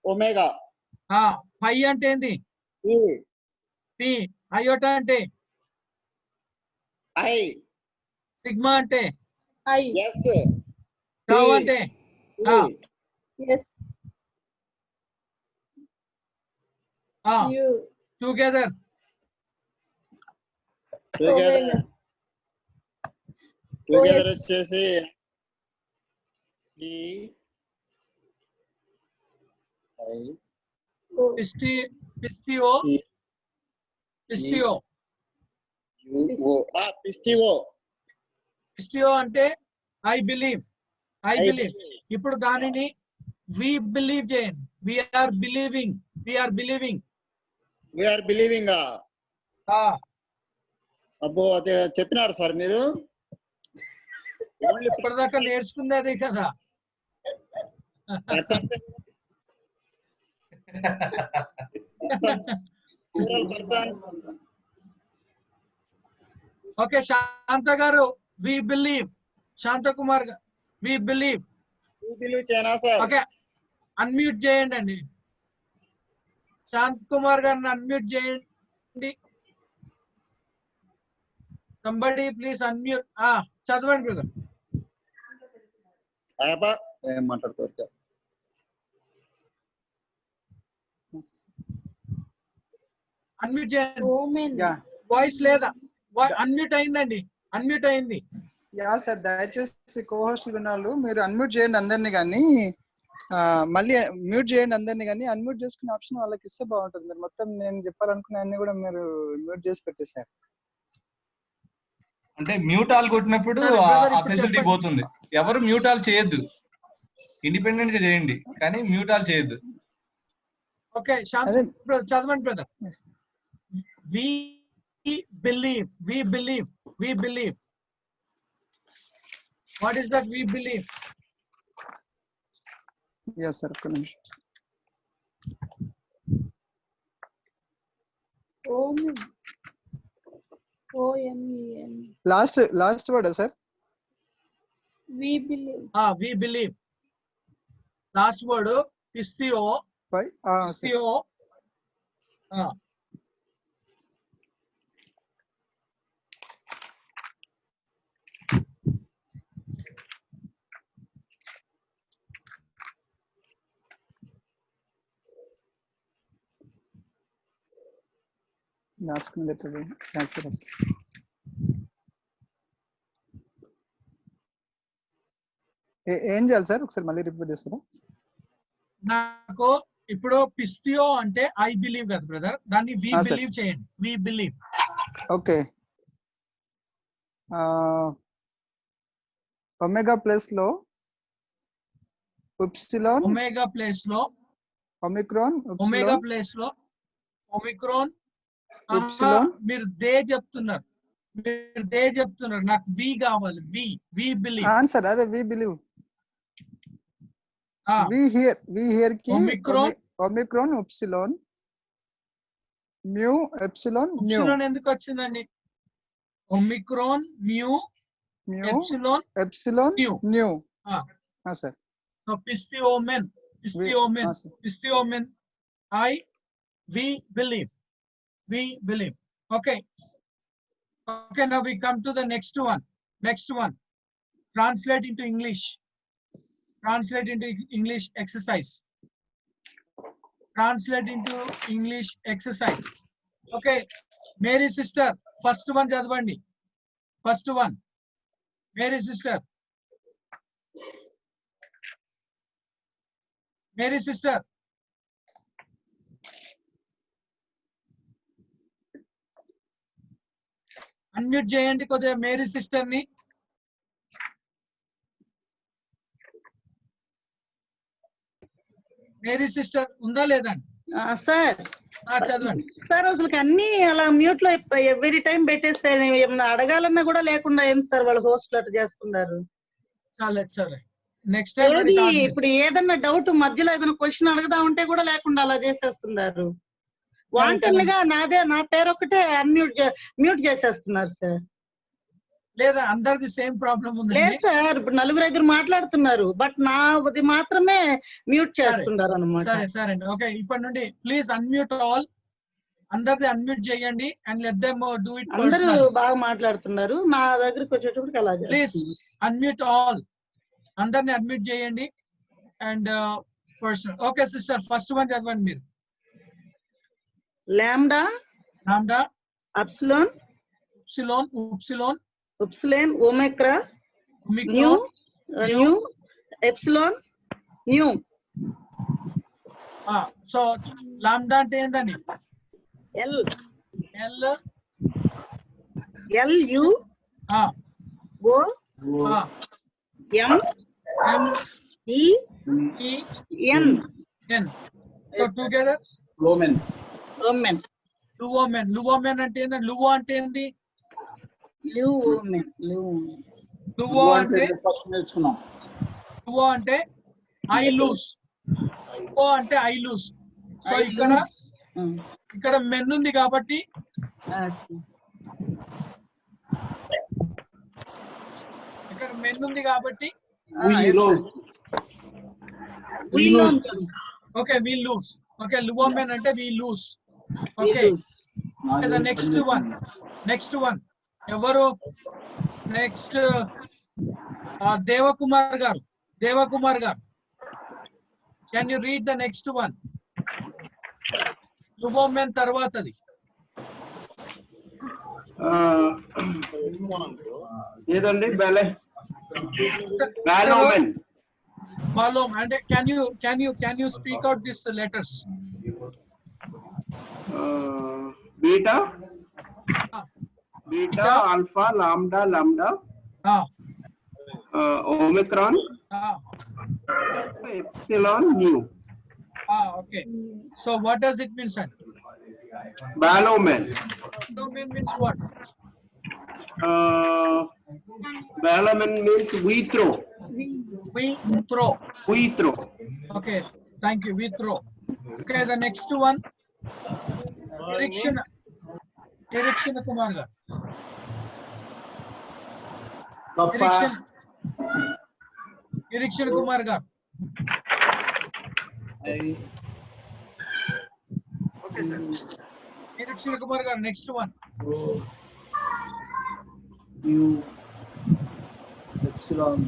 omega. Pi అంటే ఏంది? పి. అయోటా అంటే ఐ. సిగ్మా అంటే ఎస్. టావ్ అంటే ఎస్. టుగెదర్ వచ్చేసి పిస్టియో అంటే ఐ బిలీవ్. ఇప్పుడు దానిని వి బిలీవ్ చేయండి. We are believing. అబ్బో అదే చెప్పినారు సార్ మీరు. ఇప్పటిదాకా నేర్చుకునేది కదా. ఓకే, శాంత గారు వి బిలీవ్. శాంత కుమార్ గారు వి బిలీవ్. ఓకే, అన్మ్యూట్ చేయండి అండి. శాంత్ కుమార్ గారిని అన్మ్యూట్ చేయండి. Somebody please unmute. చదవండి బ్రదర్. ఏం మాట్లాడుతారు? అన్మ్యూట్ చేయండి. వాయిస్ లేదా? అన్మ్యూట్ అయిందండి. అన్మ్యూట్ అయింది. యా సార్, దయచేసి కోహోస్ట్ వినాలు మీరు అన్మ్యూట్ చేయండి అందరినీ, కానీ మళ్ళీ మ్యూట్ చేయండి అందరినీ, కానీ అన్మ్యూట్ చేసుకునే ఆప్షన్ వాళ్ళకి ఇస్తే బాగుంటుంది. మీరు మొత్తం నేను చెప్పాలనుకున్న అన్ని కూడా మీరు మ్యూట్ చేసి పెట్టేశారు. అంటే మ్యూట్ ఆల్ కొట్టినప్పుడు ఆ ఫెసిలిటీ పోతుంది. ఎవరు మ్యూట్ ఆల్ చేయొద్దు, ఇండిపెండెంట్ గా చేయండి, కానీ మ్యూట్ ఆల్ చేయొద్దు. ఓకే, చదవండి brother. We believe. What is that we believe? Yes sir, ఒక్క నిమిషం. Last word sir. we believe. We believe. Last word pistio. Pistio. ఏం చేయాలి సార్? ఒకసారి మళ్ళీ రిపీట్ చేస్తారా? నాకు ఇప్పుడు పిస్టియో అంటే ఐ బిలీవ్ కదా బ్రదర్, దాన్ని వి sir. బిలీవ్ చేయండి. We believe. Okay. Omega plus లో ఎప్సిలాన్, ఒమేగా ప్లేస్ లో ఒమిక్రాన్, ఒమేగా ప్లేస్ లో ఒమిక్రాన్. ఎప్సిలాన్. మీరు దే చెప్తున్నారు, నాకు వి కావాలి. We believe. ఆన్సర్ అదే వి బిలీవ్. వి హియర్ కి omicron, epsilon, mu, epsilon, nu. Epsilon ఎందుకు వచ్చిందండి? Omicron, mu, epsilon, nu. Sir. So పిస్టియోమెన్, I, we believe. Okay. Now we come to the next one. Translate into English exercise. Okay. Mary sister, first one chadavandi. Mary sister. Unmute చేయండి కొద్దిగా Mary sister ని. Mary sister ఉందా లేదండి? Sir చదవండి sir. అసలు అన్ని అలా మ్యూట్ లో ఎవ్రీ టైం పెట్టేస్తే ఏమన్నా అడగాలన్నా కూడా లేకుండా ఏం సార్ వాళ్ళు హోస్ట్ అట్లా చేస్తున్నారు. సరే నెక్స్ట్ టైం ఇప్పుడు ఏదన్నా డౌట్ మధ్యలో ఏదైనా క్వశ్చన్ అడగదా ఉంటే కూడా లేకుండా అలా చేసేస్తున్నారు. వాంటన్గా నా పేరు ఒక్కటే మ్యూట్ చేసేస్తున్నారు సార్. లేదా అందరికి సేమ్ ప్రాబ్లం ఉంది? లేదు సార్, ఇప్పుడు 4-5 మాట్లాడుతున్నారు, బట్ నాది మాత్రమే మ్యూట్ చేస్తున్నారు అన్నమాట. సరే అండి. ఓకే, ఇప్పటి నుండి ప్లీజ్ అన్మ్యూట్ ఆల్. అందరిది అన్మ్యూట్ చేయండి and let them do it. అందరూ బాగా మాట్లాడుతున్నారు, నా దగ్గరికి వచ్చేటప్పటికి అలా ప్లీజ్ అన్మ్యూట్ ఆల్. అందరిని అడ్మిట్ చేయండి and person. Okay sister, first one చదవండి మీరు. Lambda, epsilon, omicron, nu, epsilon, nu. So lambda అంటే ఏంటండి? ఎల్ యు ఓ ఎం ఈ ఎన్. So together లోమెన్. లువోమెన్ అంటే ఏంటండి? లువో అంటే ఏంది? లువో అంటే ఐ లూస్. లువో అంటే ఐ లూస్. సో ఇక్కడ మెన్ ఉంది కాబట్టి ఓకే వి లూస్. ఓకే, లువోమెన్ అంటే we loose. Okay, next one ఎవరు? Next Devakumar garu. Can you read the next one? లువోమెన్ తర్వాతది ఏదండి? బాలోమ్ అంటే can you speak out these letters? Beta, alpha, lambda, Omicron, epsilon, new. Okay, so what does it mean, sir? Balomen means what? Balomen means we throw. Okay, thank you. We throw. Okay, the next one. Direction Kumar garu. Direction Kumar garu. Okay, sir. Direction Kumar garu, next one. Epsilon.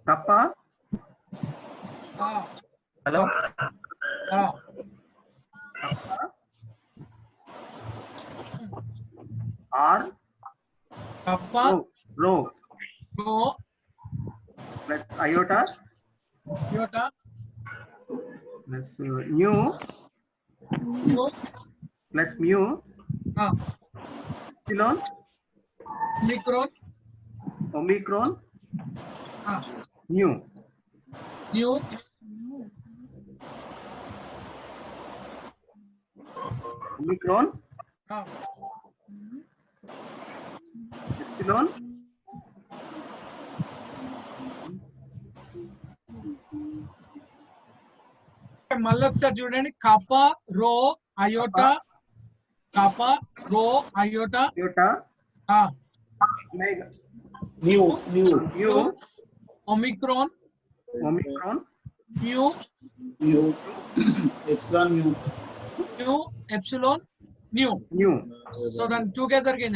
Kappa. Hello. R kappa rho rho plus iota iota plus nu mu plus mu epsilon omicron nu omicron epsilon మళ్ళీ ఒకసారి చూడండి kappa rho iota kappa rho iota nu omicron mu epsilon nu. So then together again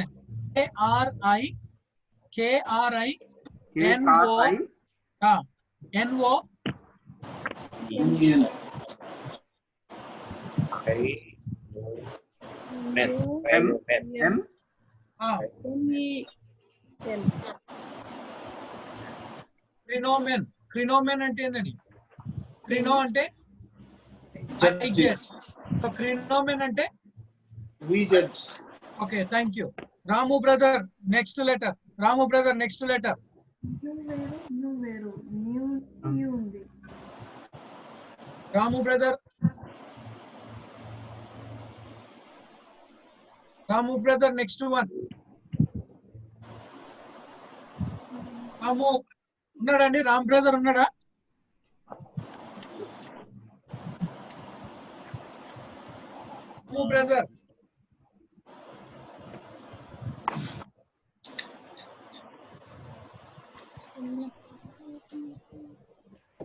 KRI NO క్రినోమెన్ అంటే ఏంటండి? క్రినో అంటే so క్రినోమెన్ అంటే okay. Thank you Ramu brother. Next letter Ramu brother next one. Ramu ఉన్నాడండి? Ram brother ఉన్నాడా? రాము బ్రదర్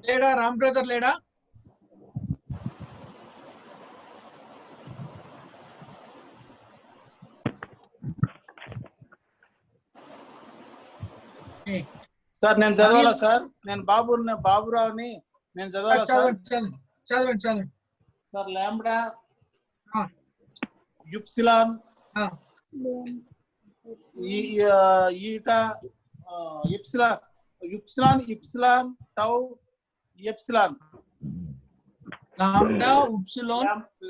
లేడా? రామ్ బ్రదర్ లేడా? సార్ నేను చదవాలా సార్? నేను బాబురావుని నేను చదవాలా సార్? చదవండి. Sir lambda upsilon eta epsilon tau epsilon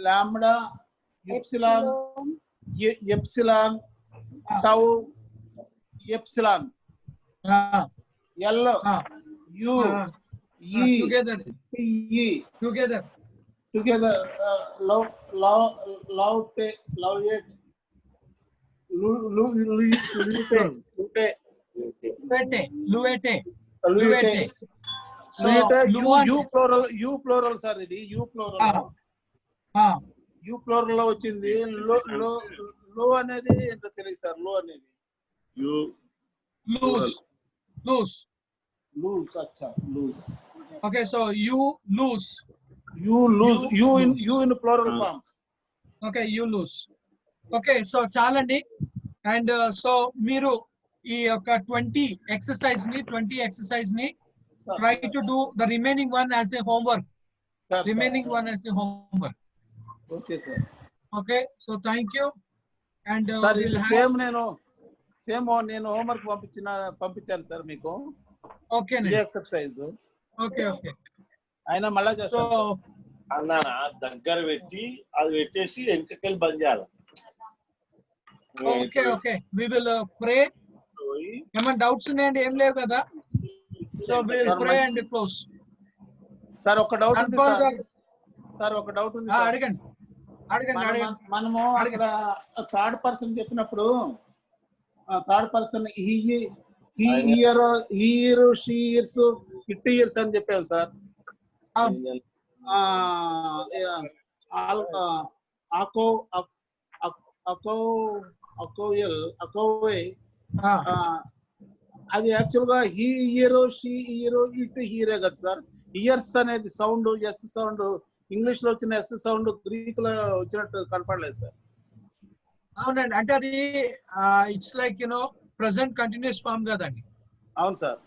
lambda upsilon epsilon tau epsilon L U E together love it U plural sir. ఇది యు ప్లూరల్ లో వచ్చింది. లో అనేది ఎంత తెలియదు సార్? లో అనేది lose. Acha, lose. Okay, so you lose in plural form. Okay, you lose. Okay, so చాలండి. అండ్ సో మీరు ఈ యొక్క 20 exercise ని try to do the remaining one as a homework. Okay sir. Okay, so thank you. And sir, నేను homework పంపించాను sir మీకు. Okay exercise. Okay అయినా మళ్ళా చేస్తాను అన్నా. దగ్గర పెట్టి అది పెట్టేసి వెంటకెళ్ళి బంద్ చేయాలి. Okay we will pray. ఏమైనా డౌట్స్ ఉన్నాయండి? ఏం లేవు కదా? So we will pray and close. Sir ఒక డౌట్ ఉంది సార్. అడగండి. మనము అక్కడ థర్డ్ పర్సన్ చెప్పినప్పుడు third person he hear she hears it hears అని చెప్పావు సార్. అది యాక్చువల్ గా he hear she hear it hear కదా సార్? ఇయర్స్ అనేది సౌండ్ ఎస్ సౌండ్ ఇంగ్లీష్ లో వచ్చిన ఎస్ సౌండ్ గ్రీక్ లో వచ్చినట్టు కనపడలేదు సార్. అవునండి. అంటే అది it's like present continuous form కదండి. అవును సార్.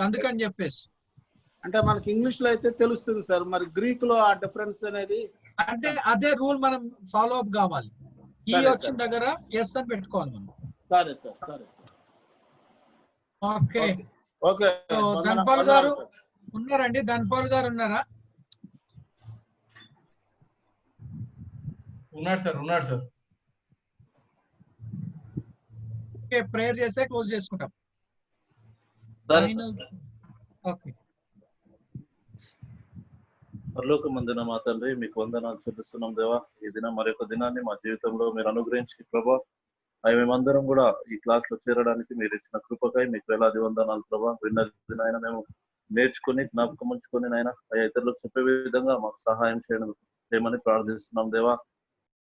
అందుకని చెప్పేసి అంటే మనకి ఇంగ్లీష్ లో అయితే తెలుస్తుంది సార్. మరి గ్రీక్ లో ఆ డిఫరెన్స్ అనేది అంటే అదే రూల్ మనం ఫాలో అప్ కావాలి. ఈ సరే వచ్చిన దగ్గర ఎస్ అని పెట్టుకోవాలి మనం. సరే సార్, సరే sir. Okay okay. So Dhanpal గారు ఉన్నారండి? ధన్పాల్ గారు ఉన్నారా? ఉన్నాడు సార్, ఉన్నాడు సార్. ఓకే, ప్రేయర్ చేస్తే క్లోజ్ చేసుకుంటాం. ఓకే. పరలోకమందున మా తండ్రి, మీకు వందనాలు చెల్లిస్తున్నాం దేవా. ఈ దినం మరొక దినాన్ని మా జీవితంలో మీరు అనుగ్రహించి ప్రభా, అవి మేమందరం కూడా ఈ క్లాస్ లో చేరడానికి మీరు ఇచ్చిన కృపకై మీకు వేలాది వందనాలు ప్రభా. విన్నది నాయన మేము నేర్చుకుని జ్ఞాపకం ఉంచుకొని నాయన అయ్యా ఇతరులకు చెప్పే విధంగా మాకు సహాయం చేయమని ప్రార్థిస్తున్నాం దేవా.